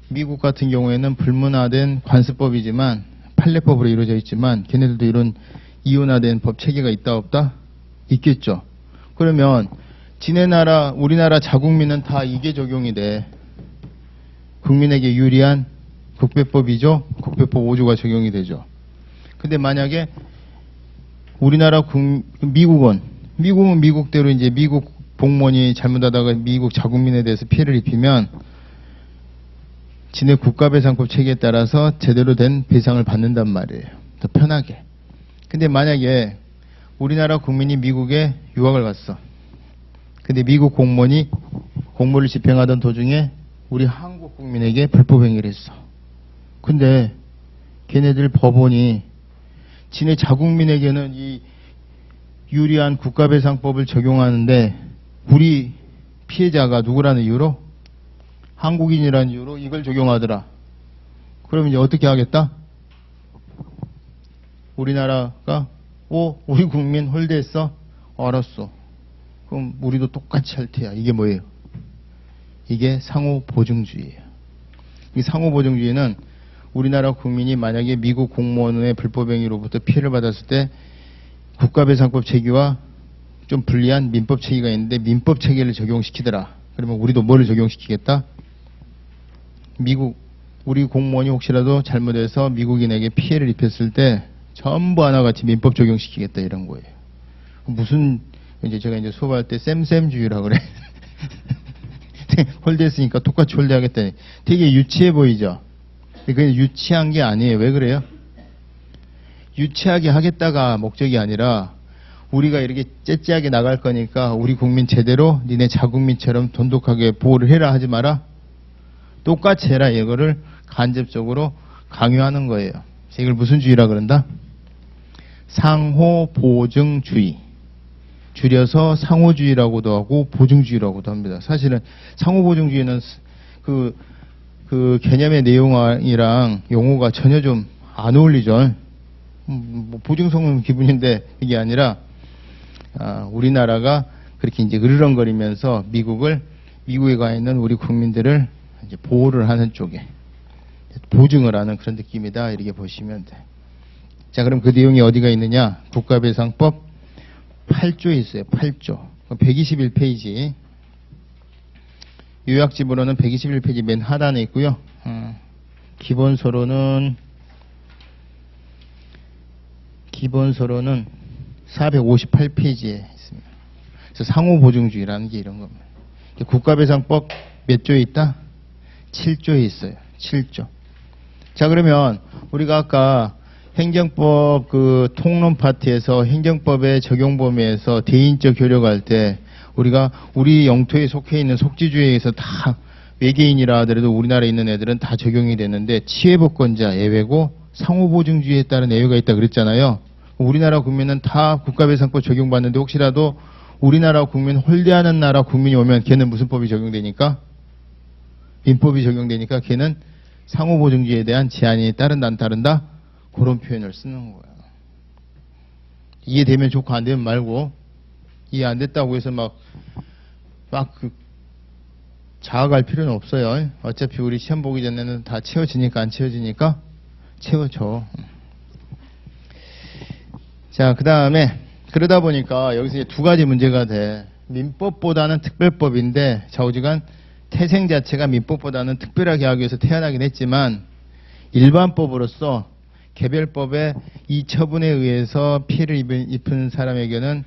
미국 같은 경우에는 불문화된 관습법이지만 판례법으로 이루어져 있지만 걔네들도 이런 이원화된 법 체계가 있다 없다? 있겠죠. 그러면 지네 나라, 우리나라 자국민은 다 이게 적용이 돼. 국민에게 유리한 국배법이죠. 국배법 5조가 적용이 되죠. 근데 만약에 우리나라 미국은 미국대로 이제 미국 공무원이 잘못하다가 미국 자국민에 대해서 피해를 입히면 지네 국가배상법 체계에 따라서 제대로 된 배상을 받는단 말이에요. 더 편하게. 근데 만약에 우리나라 국민이 미국에 유학을 갔어. 근데 미국 공무원이 공무를 집행하던 도중에 우리 한국 국민에게 불법행위를 했어. 근데 걔네들 법원이 지네 자국민에게는 이 유리한 국가배상법을 적용하는데 우리 피해자가 누구라는 이유로? 한국인이라는 이유로 이걸 적용하더라. 그러면 이제 어떻게 하겠다? 우리나라가 우리 국민 홀대했어? 알았어. 그럼 우리도 똑같이 할 테야. 이게 뭐예요? 이게 상호보증주의예요. 이 상호보증주의는 우리나라 국민이 만약에 미국 공무원의 불법행위로부터 피해를 받았을 때 국가배상법 체계와 좀 불리한 민법 체계가 있는데 민법 체계를 적용시키더라. 그러면 우리도 뭐를 적용시키겠다? 우리 공무원이 혹시라도 잘못해서 미국인에게 피해를 입혔을 때 전부 하나같이 민법 적용시키겠다 이런 거예요. 무슨 이제 제가 이제 수업할 때 쌤쌤주의라고 그래. 홀대했으니까 똑같이 홀대하겠다니. 되게 유치해 보이죠? 그게 유치한 게 아니에요. 왜 그래요? 유치하게 하겠다가 목적이 아니라 우리가 이렇게 째째하게 나갈 거니까 우리 국민 제대로 니네 자국민처럼 돈독하게 보호를 해라 하지 마라. 똑같이 해라. 이거를 간접적으로 강요하는 거예요. 이걸 무슨 주의라 그런다? 상호보증주의. 줄여서 상호주의라고도 하고 보증주의라고도 합니다. 사실은 상호보증주의는 그 개념의 내용이랑 용어가 전혀 좀 안 어울리죠. 뭐 보증성은 기분인데 이게 아니라 우리나라가 그렇게 이제 으르렁거리면서 미국에 가 있는 우리 국민들을 이제 보호를 하는 쪽에 보증을 하는 그런 느낌이다 이렇게 보시면 돼. 자, 그럼 그 내용이 어디가 있느냐? 국가배상법 8조에 있어요. 8조. 121페이지. 요약집으로는 121페이지 맨 하단에 있고요. 기본서로는 458페이지에 있습니다. 그래서 상호보증주의라는 게 이런 겁니다. 국가배상법 몇 조에 있다? 7조에 있어요. 7조. 자, 그러면 우리가 아까 행정법 통론 파트에서 행정법의 적용 범위에서 대인적 효력할 때 우리가 우리 영토에 속해 있는 속지주에 의해서 다 외계인이라 하더라도 우리나라에 있는 애들은 다 적용이 되는데 치해복권자 예외고 상호보증주의에 따른 예외가 있다 그랬잖아요. 우리나라 국민은 다 국가배상법 적용받는데 혹시라도 우리나라 국민 홀대하는 나라 국민이 오면 걔는 무슨 법이 적용되니까? 민법이 적용되니까 걔는 상호보증주의에 대한 제한이 따른다 안 따른다? 그런 표현을 쓰는 거야. 이해되면 좋고 안 되면 말고 이해 안 됐다고 해서 막 자학할 필요는 없어요. 어차피 우리 시험 보기 전에는 다 채워지니까 안 채워지니까 채워줘. 자, 그 다음에 그러다 보니까 여기서 이제 두 가지 문제가 돼. 민법보다는 특별법인데 좌우지간 태생 자체가 민법보다는 특별하게 하기 위해서 태어나긴 했지만 일반법으로서 개별법의 이 처분에 의해서 피해를 입은 사람에게는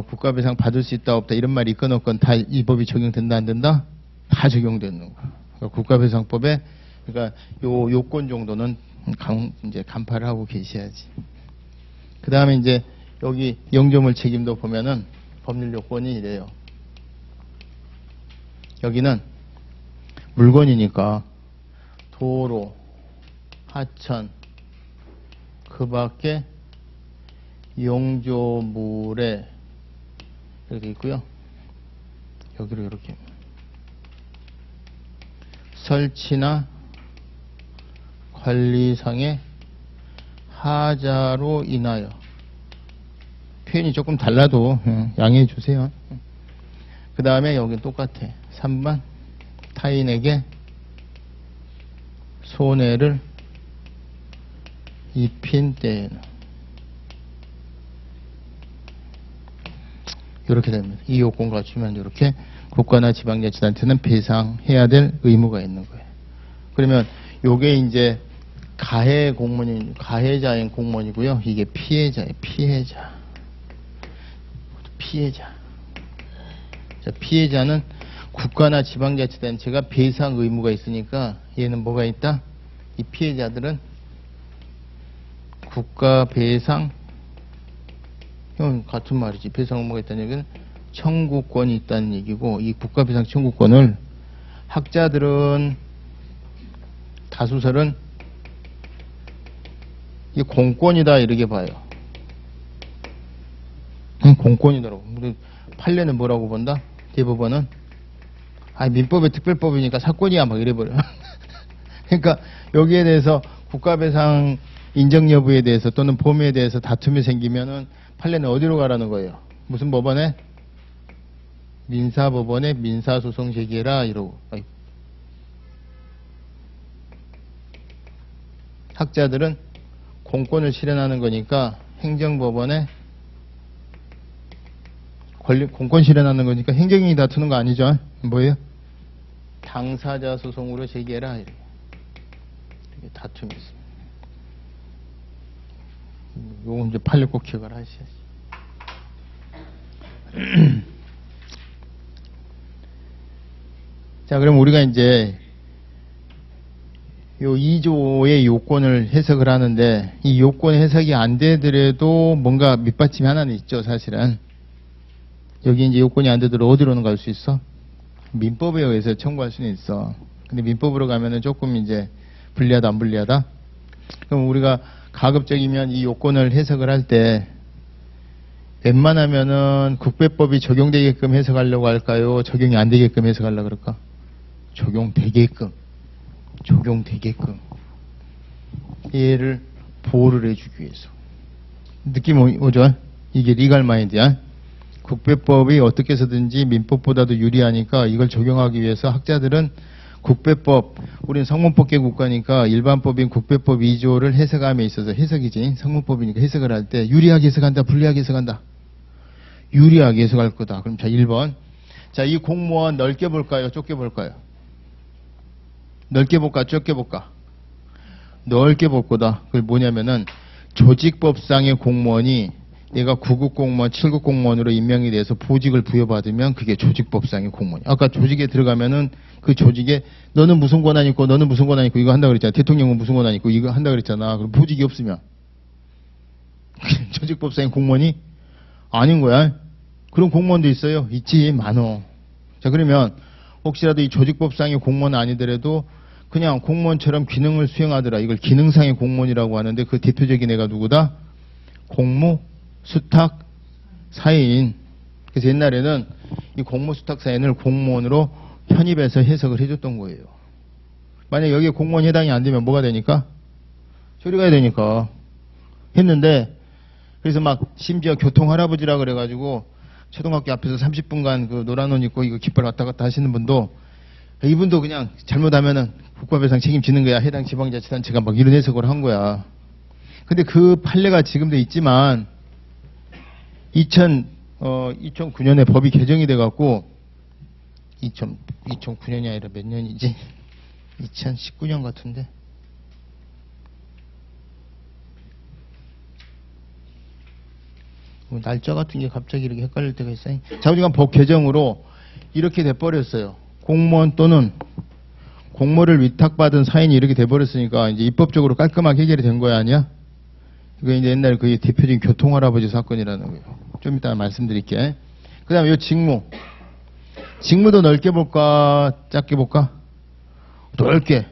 국가배상 받을 수 있다 없다 이런 말이 있건 없건 다 이 법이 적용된다 안 된다? 다 적용되는 거야. 그러니까 국가배상법에 그러니까 요 요건 정도는 이제 간파를 하고 계셔야지. 그 다음에 이제 여기 영조물 책임도 보면은 법률 요건이 이래요. 여기는 물건이니까 도로, 하천, 그 밖에 영조물에 이렇게 있고요. 여기로 이렇게 설치나 관리상의 하자로 인하여 표현이 조금 달라도 양해해 주세요. 그 다음에 여기 똑같아. 3번 타인에게 손해를 입힌 때에는 이렇게 됩니다. 이 요건 갖추면 이렇게 국가나 지방자치단체는 배상해야 될 의무가 있는 거예요. 그러면 요게 이제 가해자인 공무원이고요. 이게 피해자예요. 피해자. 피해자. 자, 피해자는 국가나 지방자치단체가 배상 의무가 있으니까 얘는 뭐가 있다? 이 피해자들은 국가 배상, 이건 같은 말이지. 배상 의무가 있다는 얘기는 청구권이 있다는 얘기고, 이 국가 배상 청구권을 학자들은, 다수설은 이 공권이다 이렇게 봐요. 공권이더라고. 판례는 뭐라고 본다? 대법원은 민법의 특별법이니까 사건이야 막 이래버려. 그러니까 여기에 대해서 국가배상 인정 여부에 대해서 또는 범위에 대해서 다툼이 생기면은 판례는 어디로 가라는 거예요? 무슨 법원에? 민사법원에 민사소송 제기해라 이러고. 학자들은 공권을 실현하는 거니까 행정법원에 공권 실현하는 거니까 행정인이 다투는 거 아니죠? 뭐예요? 당사자 소송으로 제기해라 이렇게 다툼이 있습니다. 요거 이제 판례 꼭 기억을 하셔야지. 자, 그럼 우리가 이제 요 2조의 요건을 해석을 하는데, 이 요건 해석이 안 되더라도 뭔가 밑받침이 하나는 있죠, 사실은. 여기 이제 요건이 안 되더라도 어디로는 갈 수 있어? 민법에 의해서 청구할 수는 있어. 근데 민법으로 가면은 조금 이제 불리하다, 안 불리하다? 그럼 우리가 가급적이면 이 요건을 해석을 할 때 웬만하면은 국배법이 적용되게끔 해석하려고 할까요? 적용이 안 되게끔 해석하려고 그럴까? 적용되게끔. 얘를 보호를 해주기 위해서. 느낌 오죠? 이게 리갈 마인드야. 국배법이 어떻게 해서든지 민법보다도 유리하니까 이걸 적용하기 위해서 학자들은 국배법, 우린 성문법계 국가니까 일반법인 국배법 2조를 해석함에 있어서, 해석이지, 성문법이니까 해석을 할 때 유리하게 해석한다, 불리하게 해석한다? 유리하게 해석할 거다. 그럼 자, 1번. 자, 이 공무원 넓게 볼까요? 좁게 볼까요? 넓게 볼까? 좁게 볼까? 넓게 볼 거다. 그게 뭐냐면은 조직법상의 공무원이 얘가 9급 공무원, 7급 공무원으로 임명이 돼서 보직을 부여받으면 그게 조직법상의 공무원이야. 아까 조직에 들어가면은 그 조직에 너는 무슨 권한 있고 너는 무슨 권한 있고 이거 한다 그랬잖아. 대통령은 무슨 권한 있고 이거 한다 그랬잖아. 그럼 보직이 없으면 조직법상의 공무원이 아닌 거야. 그런 공무원도 있어요. 있지, 많어. 자, 그러면 혹시라도 이 조직법상의 공무원 아니더라도 그냥 공무원처럼 기능을 수행하더라. 이걸 기능상의 공무원이라고 하는데 그 대표적인 애가 누구다? 공무, 수탁, 사인. 그래서 옛날에는 이 공무, 수탁, 사인을 공무원으로 편입해서 해석을 해줬던 거예요. 만약 여기에 공무원이 해당이 안 되면 뭐가 되니까? 저리 가야 되니까. 했는데, 그래서 막 심지어 교통 할아버지라 그래가지고 초등학교 앞에서 30분간 그 노란 옷 입고 이거 깃발 왔다 갔다 하시는 분도, 이분도 그냥 잘못하면은 국가배상 책임지는 거야. 해당 지방자치단체가 막 이런 해석을 한 거야. 근데 그 판례가 지금도 있지만 2009년에 법이 개정이 돼갖고 2009년이 아니라 몇 년이지? 2019년 같은데. 날짜 같은 게 갑자기 이렇게 헷갈릴 때가 있어요. 자우지간 법 개정으로 이렇게 돼버렸어요. 공무원 또는 공모를 위탁받은 사인이 이렇게 돼버렸으니까 이제 입법적으로 깔끔하게 해결이 된 거야, 아니야? 이거 이제 옛날에 그 대표적인 교통할아버지 사건이라는 거예요. 좀 이따 말씀드릴게. 그 다음에 이 직무. 직무도 넓게 볼까, 작게 볼까? 넓게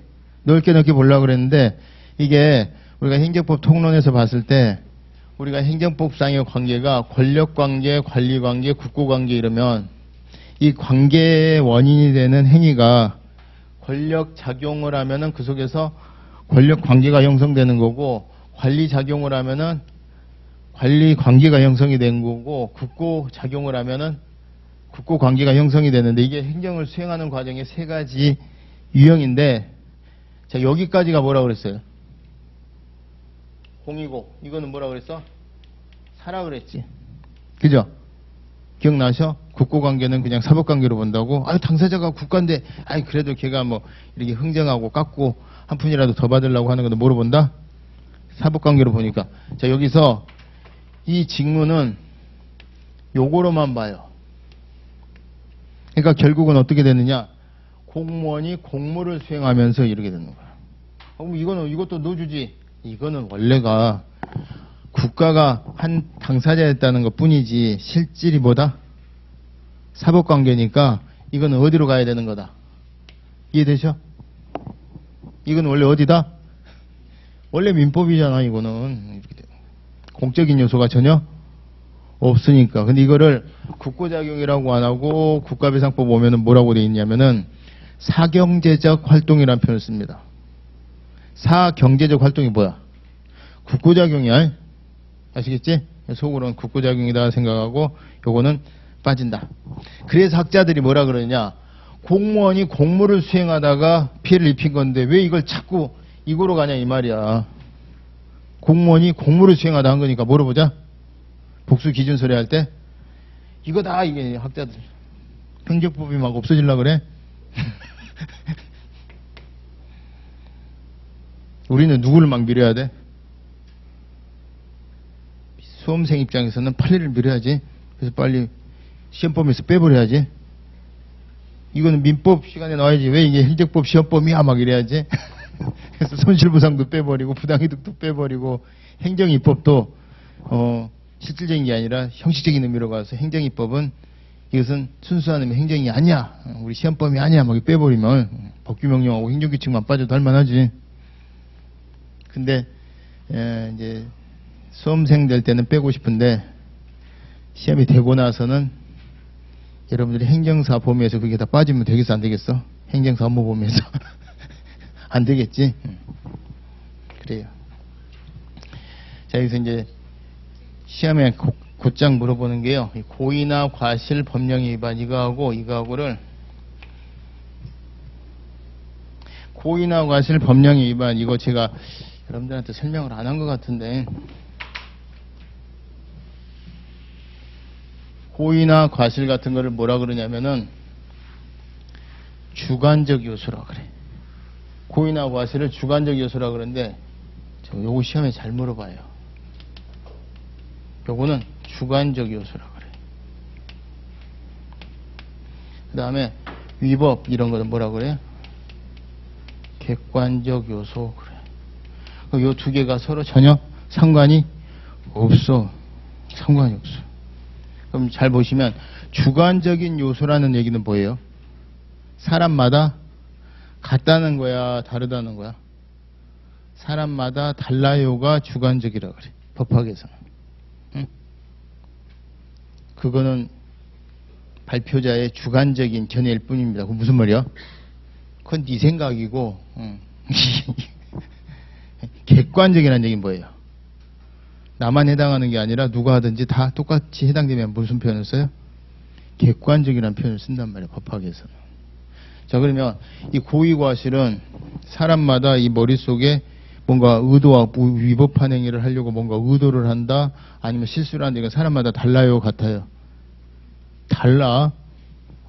보려고 그랬는데, 이게 우리가 행정법 통론에서 봤을 때, 우리가 행정법상의 관계가 권력관계, 관리관계, 국고관계 이러면, 이 관계의 원인이 되는 행위가 권력 작용을 하면은 그 속에서 권력 관계가 형성되는 거고, 관리 작용을 하면은 관리 관계가 형성이 된 거고, 국고 작용을 하면은 국고 관계가 형성이 되는데, 이게 행정을 수행하는 과정의 세 가지 유형인데, 자, 여기까지가 뭐라고 그랬어요? 공이고, 이거는 뭐라고 그랬어? 사라 그랬지. 그죠? 기억나셔? 국고관계는 그냥 사법관계로 본다고? 당사자가 국가인데, 그래도 걔가 뭐, 이렇게 흥정하고 깎고, 한 푼이라도 더 받으려고 하는 것도 뭐로 본다? 사법관계로 보니까. 자, 여기서 이 직무는 요거로만 봐요. 그러니까 결국은 어떻게 되느냐? 공무원이 공무를 수행하면서 이렇게 되는 거야. 그럼 이것도 넣어주지. 이거는 원래가 국가가 한 당사자였다는 것 뿐이지 실질이 뭐다? 사법관계니까 이거는 어디로 가야 되는 거다. 이해되죠? 이건 원래 어디다? 원래 민법이잖아. 이거는 공적인 요소가 전혀 없으니까. 근데 이거를 국고작용이라고 안 하고 국가배상법 오면은 뭐라고 돼 있냐면은 사경제적 활동이라는 표현을 씁니다. 사경제적 활동이 뭐야? 국고작용이야. 아시겠지? 속으로는 국고작용이다 생각하고 요거는 빠진다. 그래서 학자들이 뭐라 그러냐? 공무원이 공무를 수행하다가 피해를 입힌 건데 왜 이걸 자꾸 이거로 가냐 이 말이야. 공무원이 공무를 수행하다 한 거니까 뭐로 보자? 복수 기준 소리할 때 이거 다 이게 학자들 행정법이 막 없어지려고 그래. 우리는 누구를 막 밀어야 돼? 수험생 입장에서는 판례를 밀어야지. 그래서 빨리 시험법에서 빼버려야지. 이거는 민법 시간에 나와야지. 왜 이게 행정법 시험법이야 막 이래야지. 그래서 손실보상도 빼버리고 부당이득도 빼버리고 행정입법도 실질적인 게 아니라 형식적인 의미로 가서 행정입법은 이것은 순수한 의미 행정이 아니야. 우리 시험법이 아니야. 막 빼버리면 법규명령하고 행정규칙만 빠져도 할만하지. 근데 이제 수험생 될 때는 빼고 싶은데 시험이 되고 나서는 여러분들이 행정사 범위에서 그게 다 빠지면 되겠어 안 되겠어? 행정사 업무 범위에서 안 되겠지? 그래요. 자, 여기서 이제 시험에 곧장 물어보는 게요. 고의나 과실 법령 위반 이거하고를 고의나 과실 법령 위반 이거 제가 여러분들한테 설명을 안 한 것 같은데 고의나 과실 같은 거를 뭐라 그러냐면은 주관적 요소라 그래. 고의나 과실을 주관적 요소라 그러는데 요거 시험에 잘 물어봐요. 요거는 주관적 요소라 그래. 그 다음에 위법 이런 거는 뭐라 그래? 객관적 요소 그래. 요 두 개가 서로 전혀 상관이 없어. 상관이 없어. 그럼 잘 보시면 주관적인 요소라는 얘기는 뭐예요? 사람마다 같다는 거야, 다르다는 거야? 사람마다 달라요가 주관적이라 그래. 법학에서는. 응? 그거는 발표자의 주관적인 견해일 뿐입니다. 그건 무슨 말이야? 그건 네 생각이고 객관적이라는 얘기는 뭐예요? 나만 해당하는 게 아니라 누가 하든지 다 똑같이 해당되면 무슨 표현을 써요? 객관적이라는 표현을 쓴단 말이에요. 법학에서는. 자, 그러면 이 고의과실은 사람마다 이 머릿속에 뭔가 의도와 위법한 행위를 하려고 뭔가 의도를 한다 아니면 실수를 한다. 이건 사람마다 달라요, 같아요? 달라.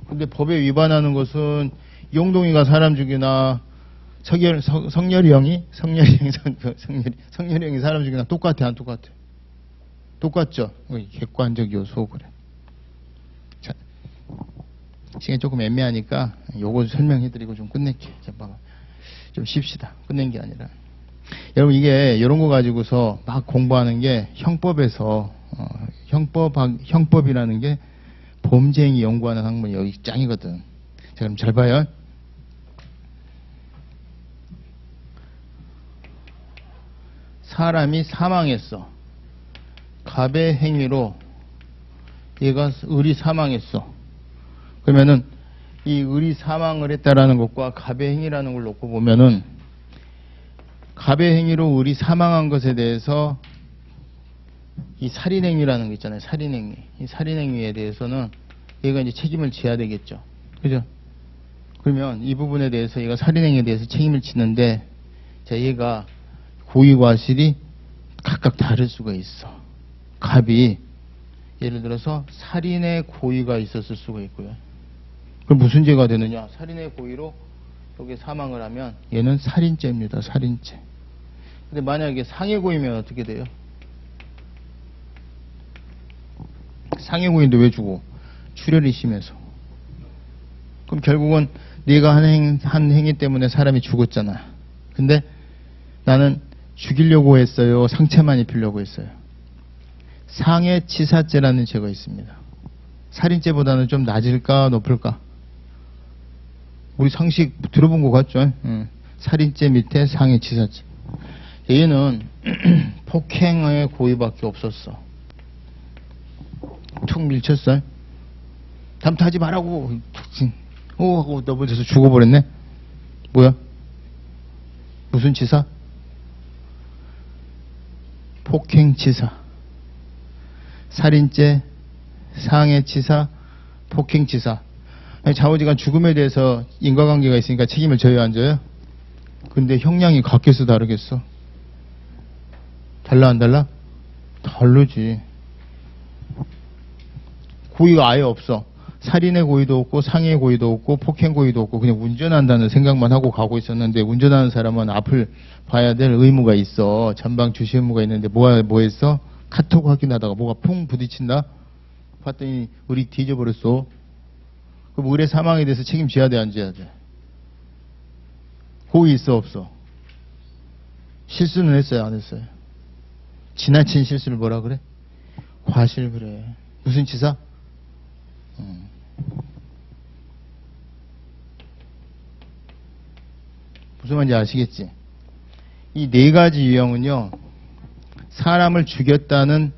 근데 법에 위반하는 것은 영동이가 사람 죽이나 성렬이 형이 사람 죽이나 똑같아, 안 똑같아? 똑같죠? 객관적 요소 그래. 자, 시간이 조금 애매하니까 요거 설명해드리고 좀 끝낼게. 좀 쉽시다. 끝낸 게 아니라. 여러분 이게 이런 거 가지고서 막 공부하는 게 형법에서 형법이라는 게 범죄행위 연구하는 학문이 여기 짱이거든. 자, 그럼 잘 봐요. 사람이 사망했어. 갑의 행위로 얘가 을이 사망했어. 그러면은 이 을이 사망을 했다라는 것과 갑의 행위라는 걸 놓고 보면은 갑의 행위로 을이 사망한 것에 대해서 이 살인행위라는 거 있잖아요. 살인행위. 이 살인행위에 대해서는 얘가 이제 책임을 져야 되겠죠. 그죠? 그러면 이 부분에 대해서 얘가 살인행위에 대해서 책임을 지는데 자, 얘가 고의과실이 각각 다를 수가 있어. 갑이 예를 들어서 살인의 고의가 있었을 수가 있고요. 그럼 무슨 죄가 되느냐? 살인의 고의로 여기 사망을 하면 얘는 살인죄입니다. 살인죄. 근데 만약에 상해 고의면 어떻게 돼요? 상해 고인도 왜 죽어? 출혈이 심해서. 그럼 결국은 네가 한 행위 때문에 사람이 죽었잖아. 근데 나는 죽이려고 했어요? 상처만 입히려고 했어요? 상해치사죄라는 죄가 있습니다. 살인죄보다는 좀 낮을까 높을까? 우리 상식 들어본 것 같죠? 살인죄 밑에 상해치사죄. 얘는 폭행의 고의밖에 없었어. 툭 밀쳤어. 담타하지 말라고. 하고 넘어져서 죽어버렸네. 뭐야? 무슨 치사? 폭행치사. 살인죄, 상해치사, 폭행치사. 좌우지간 죽음에 대해서 인과관계가 있으니까 책임을 져야 안 져요? 근데 형량이 같겠어 다르겠어? 달라 안 달라? 다르지. 고의가 아예 없어. 살인의 고의도 없고 상해의 고의도 없고 폭행 고의도 없고 그냥 운전한다는 생각만 하고 가고 있었는데 운전하는 사람은 앞을 봐야 될 의무가 있어. 전방 주시 의무가 있는데 뭐 했어? 카톡 확인하다가 뭐가 퐁 부딪힌다? 봤더니 의리 뒤져버렸어. 그럼 의뢰 사망에 대해서 책임져야 돼 안 져야 돼? 고의 있어 없어? 실수는 했어요 안 했어요? 지나친 실수를 뭐라 그래? 과실 그래. 무슨 치사? 무슨 말인지 아시겠지? 이 네 가지 유형은요, 사람을 죽여서는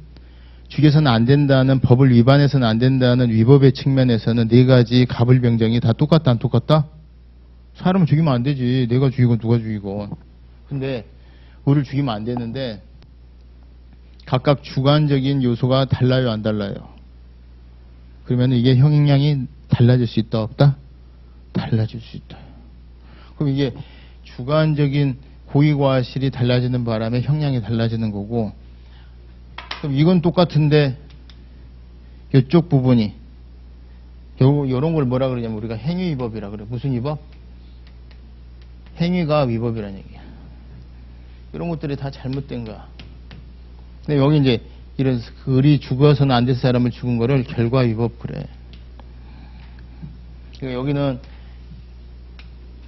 안 된다는, 법을 위반해서는 안 된다는 위법의 측면에서는 네 가지 가불병정이 다 똑같다 안 똑같다? 사람을 죽이면 안 되지. 내가 죽이건 누가 죽이건. 근데 우리를 죽이면 안 되는데 각각 주관적인 요소가 달라요 안 달라요? 그러면 이게 형량이 달라질 수 있다 없다? 달라질 수 있다. 그럼 이게 주관적인 고의과실이 달라지는 바람에 형량이 달라지는 거고, 그럼 이건 똑같은데 이쪽 부분이 요런 걸 뭐라 그러냐면 우리가 행위위법이라 그래. 무슨 위법? 행위가 위법이라는 얘기야. 이런 것들이 다 잘못된 거야. 근데 여기 이제 이런 의리 죽어서는 안 될 사람을 죽은 거를 결과위법 그래. 그러니까 여기는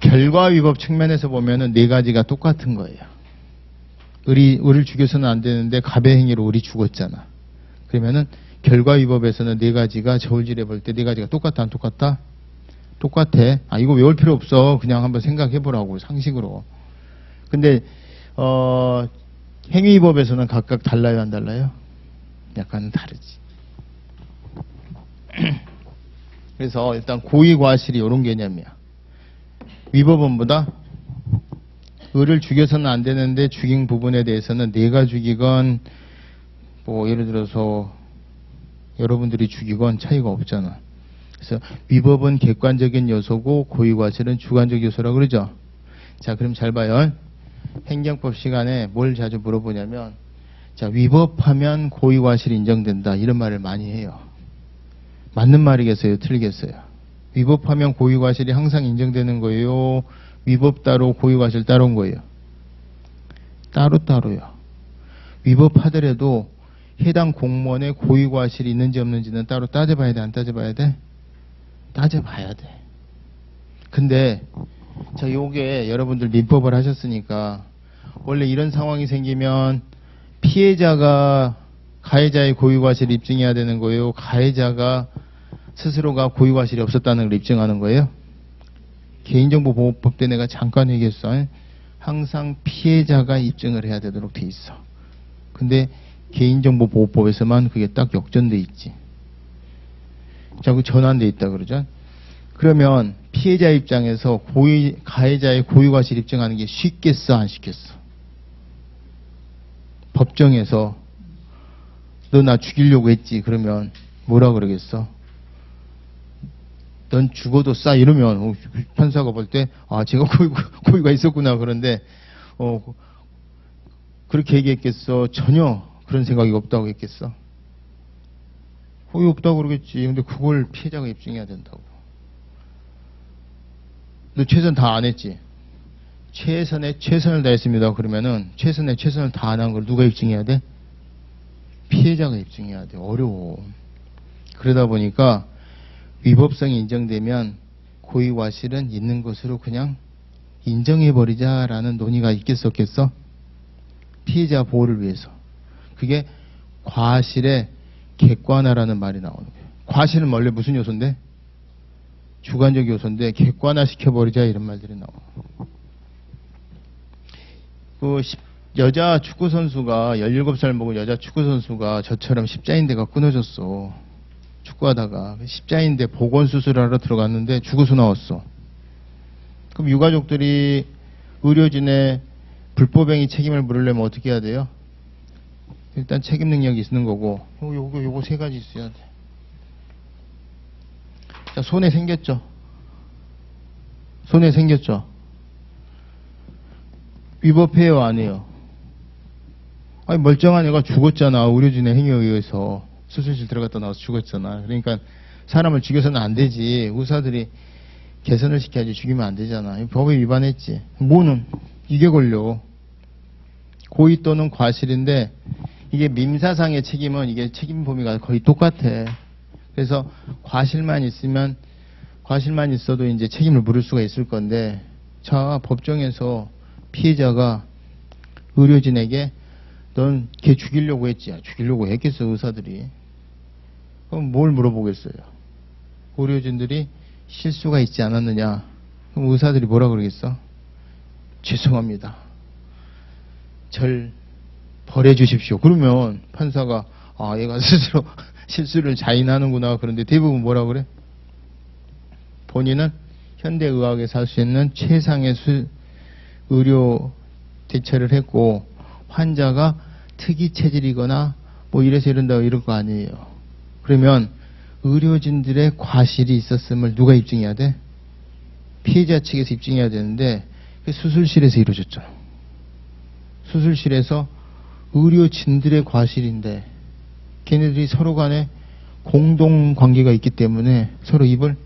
결과위법 측면에서 보면은 네 가지가 똑같은 거예요. 의리를 죽여서는 안 되는데 갑의 행위로 의리 죽었잖아. 그러면은 결과위법에서는 네 가지가 저울질해 볼 때 네 가지가 똑같다 안 똑같다? 똑같아. 아 이거 외울 필요 없어. 그냥 한번 생각해 보라고 상식으로. 근데 행위위법에서는 각각 달라요 안 달라요? 약간 다르지. 그래서 일단 고의과실이 이런 개념이야. 위법은 뭐다? 의를 죽여서는 안 되는데 죽인 부분에 대해서는 내가 죽이건 뭐 예를 들어서 여러분들이 죽이건 차이가 없잖아. 그래서 위법은 객관적인 요소고 고의과실은 주관적 요소라고 그러죠. 자 그럼 잘 봐요. 행정법 시간에 뭘 자주 물어보냐면 자 위법하면 고의과실이 인정된다 이런 말을 많이 해요. 맞는 말이겠어요 틀리겠어요? 위법하면 고의과실이 항상 인정되는 거예요? 위법 따로 고의과실 따로인 거예요? 따로요. 위법하더라도 해당 공무원의 고의과실이 있는지 없는지는 따로 따져봐야 돼 안 따져봐야 돼? 따져봐야 돼. 근데 자 요게 여러분들 민법을 하셨으니까 원래 이런 상황이 생기면 피해자가 가해자의 고의과실을 입증해야 되는 거예요? 가해자가 스스로가 고의과실이 없었다는 걸 입증하는 거예요? 개인정보보호법 때 내가 잠깐 얘기했어. 항상 피해자가 입증을 해야 되도록 돼 있어. 근데 개인정보보호법에서만 그게 딱 역전돼 있지. 자꾸 전환돼 있다 그러죠. 그러면 피해자 입장에서 가해자의 고의과실 입증하는 게 쉽겠어 안 쉽겠어? 법정에서 너 나 죽이려고 했지 그러면 뭐라 그러겠어? 넌 죽어도 싸 이러면 판사가 볼 때 아 제가 고의가 있었구나. 그런데 그렇게 얘기했겠어? 전혀 그런 생각이 없다고 했겠어? 고의 없다고 그러겠지. 근데 그걸 피해자가 입증해야 된다고. 너 최선 다 안 했지? 최선을 다했습니다. 그러면은 최선을 다 안 한 걸 누가 입증해야 돼? 피해자가 입증해야 돼. 어려워. 그러다 보니까 위법성이 인정되면 고의과실은 있는 것으로 그냥 인정해버리자라는 논의가 있겠어 없겠어? 피해자 보호를 위해서. 그게 과실의 객관화라는 말이 나오는 거예요. 과실은 원래 무슨 요소인데? 주관적 요소인데 객관화 시켜버리자 이런 말들이 나와요. 그 여자 축구 선수가 17살 먹은 여자 축구 선수가 저처럼 십자인대가 끊어졌어. 축구하다가 십자인대 복원 수술하러 들어갔는데 죽어서 나왔어. 그럼 유가족들이 의료진의 불법행위 책임을 물으려면 어떻게 해야 돼요? 일단 책임 능력이 있는 거고 요거 세 가지 있어야 돼. 자, 손해 생겼죠? 손해 생겼죠? 위법해요, 안 해요? 아니, 멀쩡한 애가 죽었잖아. 의료진의 행위에 의해서. 수술실 들어갔다 나와서 죽었잖아. 그러니까 사람을 죽여서는 안 되지. 의사들이 개선을 시켜야지 죽이면 안 되잖아. 법에 위반했지. 뭐는? 이게 걸려. 고의 또는 과실인데 이게 민사상의 책임은 이게 책임 범위가 거의 똑같아. 그래서 과실만 있어도 이제 책임을 물을 수가 있을 건데, 자, 법정에서 피해자가 의료진에게 넌 걔 죽이려고 했지. 죽이려고 했겠어, 의사들이. 그럼 뭘 물어보겠어요? 의료진들이 실수가 있지 않았느냐? 그럼 의사들이 뭐라 그러겠어? 죄송합니다. 절 벌해주십시오. 그러면 판사가 얘가 스스로 실수를 자인하는구나. 그런데 대부분 뭐라 그래? 본인은 현대의학에서 할 수 있는 최상의 의료 대처를 했고 환자가 특이 체질이거나 뭐 이래서 이런다고 이럴 거 아니에요. 그러면 의료진들의 과실이 있었음을 누가 입증해야 돼? 피해자 측에서 입증해야 되는데 수술실에서 이루어졌죠. 수술실에서 의료진들의 과실인데 걔네들이 서로 간에 공동관계가 있기 때문에 서로 입을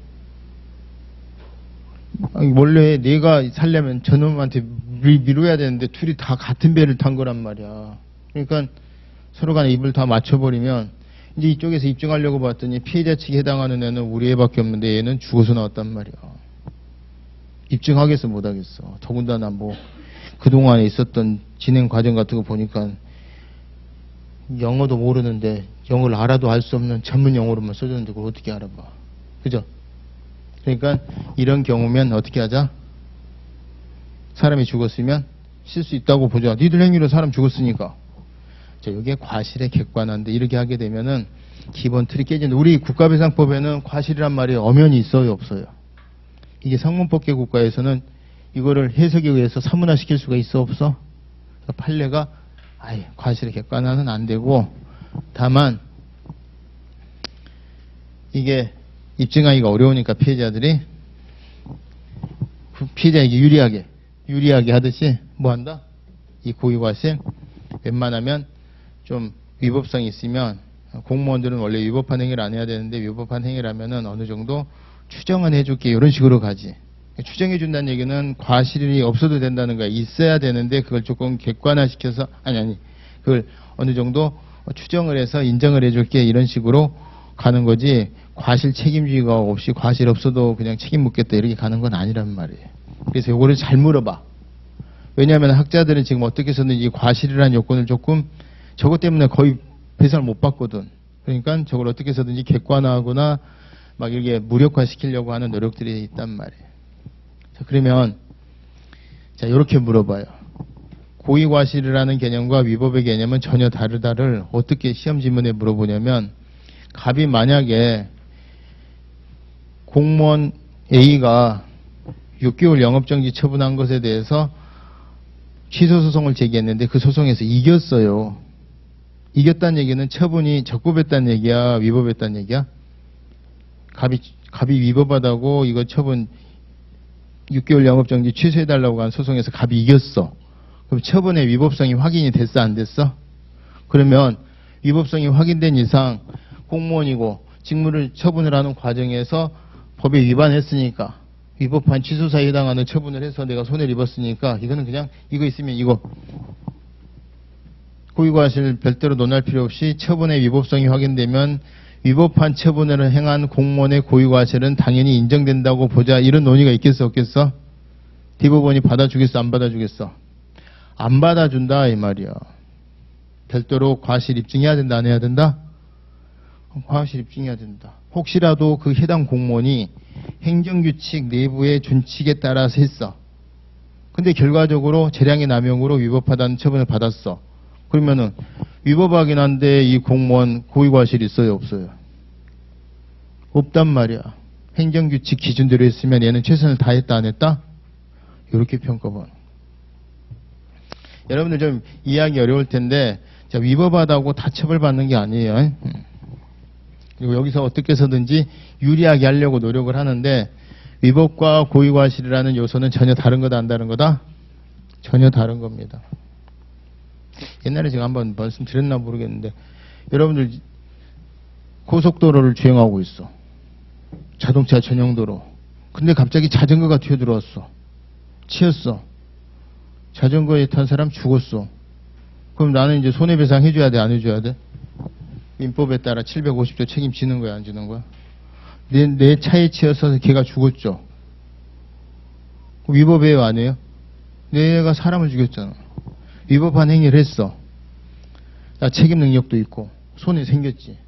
원래 내가 살려면 저놈한테 미뤄야 되는데 둘이 다 같은 배를 탄 거란 말이야. 그러니까 서로 간에 입을 다 맞춰버리면 이제 이쪽에서 입증하려고 봤더니 피해자 측에 해당하는 애는 우리 애밖에 없는데 얘는 죽어서 나왔단 말이야. 입증하겠어 못하겠어. 더군다나 뭐 그동안에 있었던 진행 과정 같은 거 보니까 영어도 모르는데 영어를 알아도 알 수 없는 전문 용어로만 써줬는데 그걸 어떻게 알아봐. 그죠? 그러니까 이런 경우면 어떻게 하자? 사람이 죽었으면 실수 있다고 보자. 니들 행위로 사람 죽었으니까. 자, 이게 과실의 객관화인데 이렇게 하게 되면은 기본 틀이 깨지는데 우리 국가배상법에는 과실이란 말이 엄연히 있어요, 없어요? 이게 상문법계 국가에서는 이거를 해석에 의해서 사문화시킬 수가 있어, 없어? 판례가 과실의 객관화는 안 되고 다만 이게 입증하기가 어려우니까 피해자들이 피해자에게 유리하게 하듯이 뭐 한다? 이 고의과실 웬만하면 좀 위법성이 있으면 공무원들은 원래 위법한 행위를 안 해야 되는데 위법한 행위를 하면은 어느 정도 추정은 해줄게 이런 식으로 가지. 추정해 준다는 얘기는 과실이 없어도 된다는 거야. 있어야 되는데 그걸 조금 객관화시켜서 그걸 어느 정도 추정을 해서 인정을 해줄게 이런 식으로 가는 거지. 과실 책임주의가 없이 과실 없어도 그냥 책임 묻겠다 이렇게 가는 건 아니란 말이에요. 그래서 요거를 잘 물어봐. 왜냐하면 학자들은 지금 어떻게 해서든지 과실이라는 요건을 조금 저것 때문에 거의 배상을 못 받거든. 그러니까 저걸 어떻게 해서든지 객관화하거나 막 이렇게 무력화시키려고 하는 노력들이 있단 말이에요. 자, 그러면 자 이렇게 물어봐요. 고의과실이라는 개념과 위법의 개념은 전혀 다르다를 어떻게 시험 지문에 물어보냐면 갑이 만약에 공무원 A가 6개월 영업정지 처분한 것에 대해서 취소소송을 제기했는데 그 소송에서 이겼어요. 이겼다는 얘기는 처분이 적법했다는 얘기야, 위법했다는 얘기야? 갑이 위법하다고 이거 처분 6개월 영업정지 취소해달라고 한 소송에서 갑이 이겼어. 그럼 처분의 위법성이 확인이 됐어, 안 됐어? 그러면 위법성이 확인된 이상 공무원이고 직무를 처분을 하는 과정에서 법에 위반했으니까 위법한 취소사에 해당하는 처분을 해서 내가 손해를 입었으니까 이거는 그냥 이거 있으면 이거 고의과실 별도로 논할 필요 없이 처분의 위법성이 확인되면 위법한 처분을 행한 공무원의 고의과실은 당연히 인정된다고 보자. 이런 논의가 있겠어 없겠어? 대법원이 받아주겠어 안 받아주겠어? 안 받아준다 이 말이야. 별도로 과실 입증해야 된다 안 해야 된다? 과실 입증해야 된다. 혹시라도 그 해당 공무원이 행정규칙 내부의 준칙에 따라서 했어. 근데 결과적으로 재량의 남용으로 위법하다는 처분을 받았어. 그러면은 위법하긴 한데 이 공무원 고의과실이 있어요 없어요? 없단 말이야. 행정규칙 기준대로 했으면 얘는 최선을 다했다 안 했다? 이렇게 평가받는. 여러분들 좀 이해하기 어려울 텐데 자, 위법하다고 다 처벌받는 게 아니에요. 그리고 여기서 어떻게 해서든지 유리하게 하려고 노력을 하는데 위법과 고의과실이라는 요소는 전혀 다른 거다 안 다른 거다? 전혀 다른 겁니다. 옛날에 제가 한번 말씀드렸나 모르겠는데 여러분들 고속도로를 주행하고 있어. 자동차 전용도로. 근데 갑자기 자전거가 튀어들어왔어. 치였어. 자전거에 탄 사람 죽었어. 그럼 나는 이제 손해배상 해줘야 돼 안 해줘야 돼? 민법에 따라 750조 책임지는 거야 안 지는 거야? 내 차에 치여서 걔가 죽었죠. 위법이에요 안 해요? 내가 사람을 죽였잖아. 위법한 행위를 했어. 나 책임 능력도 있고 손이 생겼지.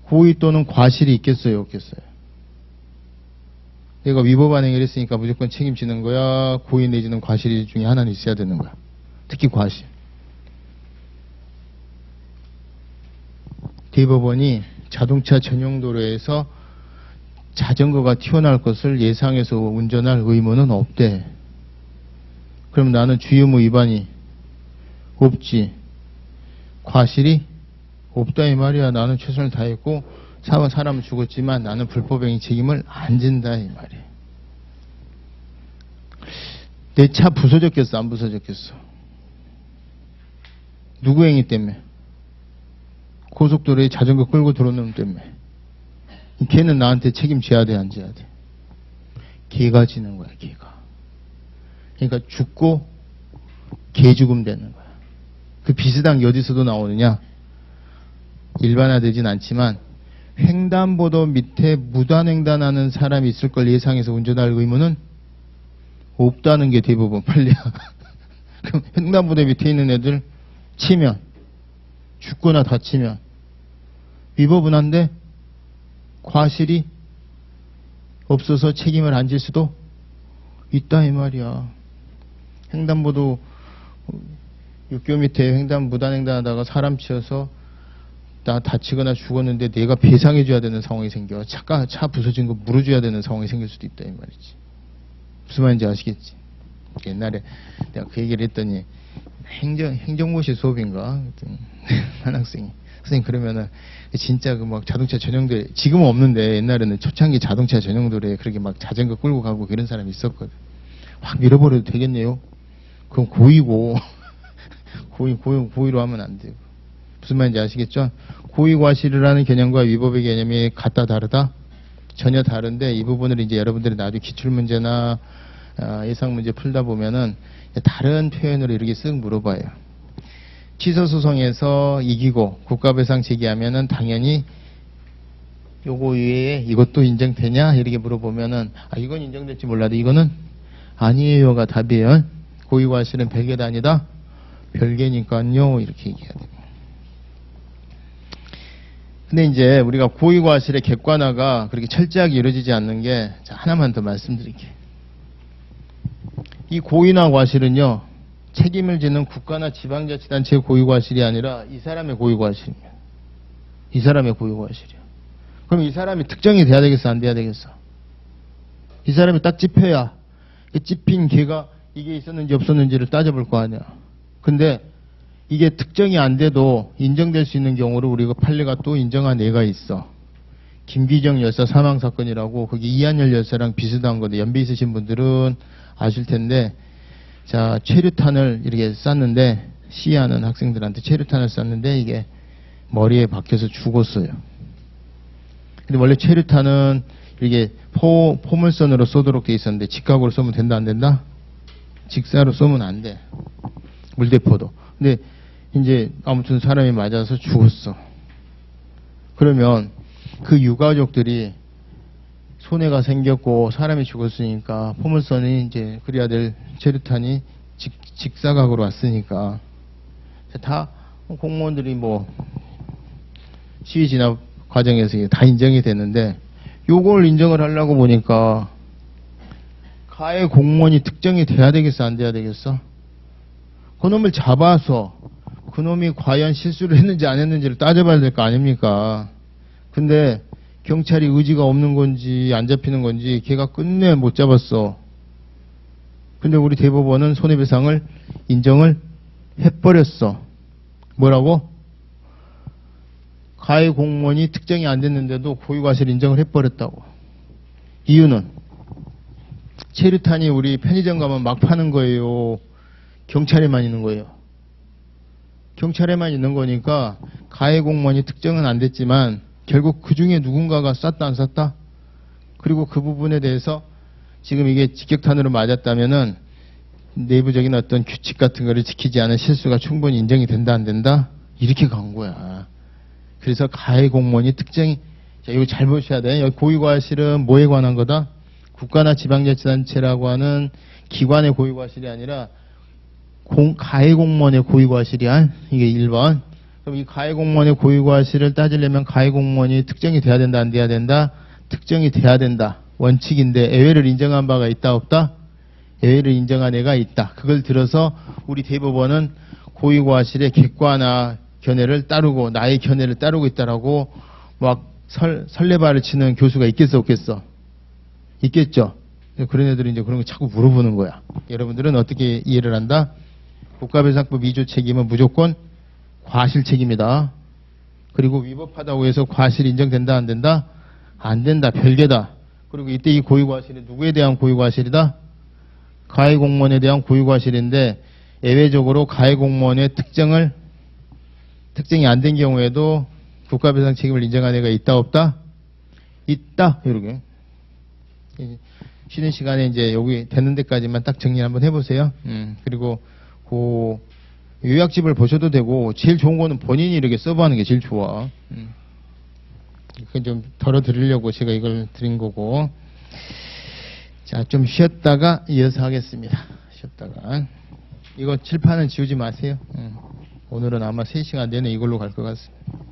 고의 또는 과실이 있겠어요 없겠어요? 얘가 위법한 행위를 했으니까 무조건 책임지는 거야? 고의 내지는 과실 중에 하나는 있어야 되는 거야. 특히 과실. 대법원이 자동차 전용 도로에서 자전거가 튀어나올 것을 예상해서 운전할 의무는 없대. 그럼 나는 주의의무 위반이 없지. 과실이 없다 이 말이야. 나는 최선을 다했고 사람은 죽었지만 나는 불법행위 책임을 안 진다 이 말이야. 내 차 부서졌겠어 안 부서졌겠어? 누구 행위 때문에? 고속도로에 자전거 끌고 들어오는 놈 때문에. 걔는 나한테 책임져야 돼 안 져야 돼? 걔가 지는 거야 걔가. 그러니까 죽고 개 죽음 되는 거야. 그 비슷한 게 어디서도 나오느냐? 일반화되진 않지만 횡단보도 밑에 무단횡단하는 사람이 있을 걸 예상해서 운전할 의무는 없다는 게 대부분 판례야. 그럼 횡단보도 밑에 있는 애들 치면 죽거나 다치면 위법은 한데 과실이 없어서 책임을 안 질 수도 있다 이 말이야. 횡단보도 육교 밑에 무단횡단하다가 사람 치여서 나 다치거나 죽었는데 내가 배상해줘야 되는 상황이 생겨. 차 부서진 거 물어줘야 되는 상황이 생길 수도 있다 이 말이지. 무슨 말인지 아시겠지? 옛날에 내가 그 얘기를 했더니 행정고시 수업인가? 한 학생이 선생님 그러면은 진짜 그 막 자동차 전용도로에 지금은 없는데 옛날에는 초창기 자동차 전용도로에 그렇게 막 자전거 끌고 가고 그런 사람이 있었거든. 확 밀어버려도 되겠네요. 그건 고의고 고의로 하면 안 돼요. 무슨 말인지 아시겠죠? 고의과실이라는 개념과 위법의 개념이 같다 다르다? 전혀 다른데 이 부분을 이제 여러분들이 나중에 기출문제나 예상문제 풀다 보면은 다른 표현으로 이렇게 쓱 물어봐요. 취소소송에서 이기고 국가배상 제기하면은 당연히 요거 외에 이것도 인정되냐? 이렇게 물어보면은 이건 인정될지 몰라도 이거는 아니에요가 답이에요. 고의과실은 별개가 아니다? 별개니까요. 이렇게 얘기해야 돼요. 근데 이제 우리가 고의과실의 객관화가 그렇게 철저하게 이루어지지 않는 게 하나만 더 말씀드릴게요. 이 고의나 과실은요. 책임을 지는 국가나 지방자치단체의 고의과실이 아니라 이 사람의 고의과실이에요. 이 사람의 고의과실이에요. 그럼 이 사람이 특정이 돼야 되겠어 안 돼야 되겠어? 이 사람이 딱 찝혀야 찝힌 개가 이게 있었는지 없었는지를 따져볼 거 아니야. 근데 이게 특정이 안 돼도 인정될 수 있는 경우로 우리가 판례가 또 인정한 예가 있어. 김기정 열사 사망 사건이라고 거기 이한열 열사랑 비슷한 건데 연배 있으신 분들은 아실 텐데 자 최루탄을 이렇게 쐈는데 시위하는 학생들한테 최루탄을 쐈는데 이게 머리에 박혀서 죽었어요. 근데 원래 최루탄은 이게 포물선으로 쏘도록 돼 있었는데 직각으로 쏘면 된다 안 된다? 직사로 쏘면 안 돼. 물대포도. 근데 이제 아무튼 사람이 맞아서 죽었어. 그러면 그 유가족들이 손해가 생겼고 사람이 죽었으니까 포물선이 이제 그래야 될 체류탄이 직사각으로 왔으니까 다 공무원들이 뭐 시위 진압 과정에서 다 인정이 됐는데 요걸 인정을 하려고 보니까 가해 공무원이 특정이 돼야 되겠어 안 돼야 되겠어? 그놈을 잡아서 그놈이 과연 실수를 했는지 안 했는지를 따져봐야 될 거 아닙니까? 근데 경찰이 의지가 없는 건지 안 잡히는 건지 걔가 끝내 못 잡았어. 근데 우리 대법원은 손해배상을 인정을 해버렸어. 뭐라고? 가해 공무원이 특정이 안 됐는데도 고의과실 인정을 해버렸다고. 이유는 체류탄이 우리 편의점 가면 막 파는 거예요. 경찰에만 있는 거예요. 경찰에만 있는 거니까 가해 공무원이 특정은 안 됐지만 결국 그 중에 누군가가 쐈다 안 쐈다? 그리고 그 부분에 대해서 지금 이게 직격탄으로 맞았다면은 내부적인 어떤 규칙 같은 거를 지키지 않은 실수가 충분히 인정이 된다 안 된다? 이렇게 간 거야. 그래서 가해 공무원이 특정이, 자, 이거 잘 보셔야 돼. 여기 고의과실은 뭐에 관한 거다? 국가나 지방자치단체라고 하는 기관의 고의과실이 아니라 가해 공무원의 고의과실이야. 이게 1번. 그럼 이 가해 공무원의 고의과실을 따지려면 가해 공무원이 특정이 돼야 된다 안 돼야 된다? 특정이 돼야 된다. 원칙인데 애외를 인정한 바가 있다 없다? 애외를 인정한 애가 있다. 그걸 들어서 우리 대법원은 고의과실의 객관화 견해를 따르고 나의 견해를 따르고 있다라고 막 설레발을 치는 교수가 있겠어 없겠어? 있겠죠. 그런 애들이 이제 그런 거 자꾸 물어보는 거야. 여러분들은 어떻게 이해를 한다? 국가배상법 2조 책임은 무조건 과실 책임이다. 그리고 위법하다고 해서 과실 인정된다 안 된다? 안 된다. 별개다. 그리고 이때 이 고의과실이 누구에 대한 고의과실이다? 가해 공무원에 대한 고의과실인데 예외적으로 가해 공무원의 특정이 안 된 경우에도 국가배상 책임을 인정한 애가 있다 없다? 있다. 이렇게. 쉬는 시간에 이제 여기 되는 데까지만 딱 정리 한번 해보세요. 그리고 그 요약집을 보셔도 되고 제일 좋은 거는 본인이 이렇게 서브하는 게 제일 좋아. 그건 좀 덜어드리려고 제가 이걸 드린 거고. 자, 좀 쉬었다가 이어서 하겠습니다. 쉬었다가. 이거 칠판은 지우지 마세요. 오늘은 아마 3시간 내내 이걸로 갈 것 같습니다.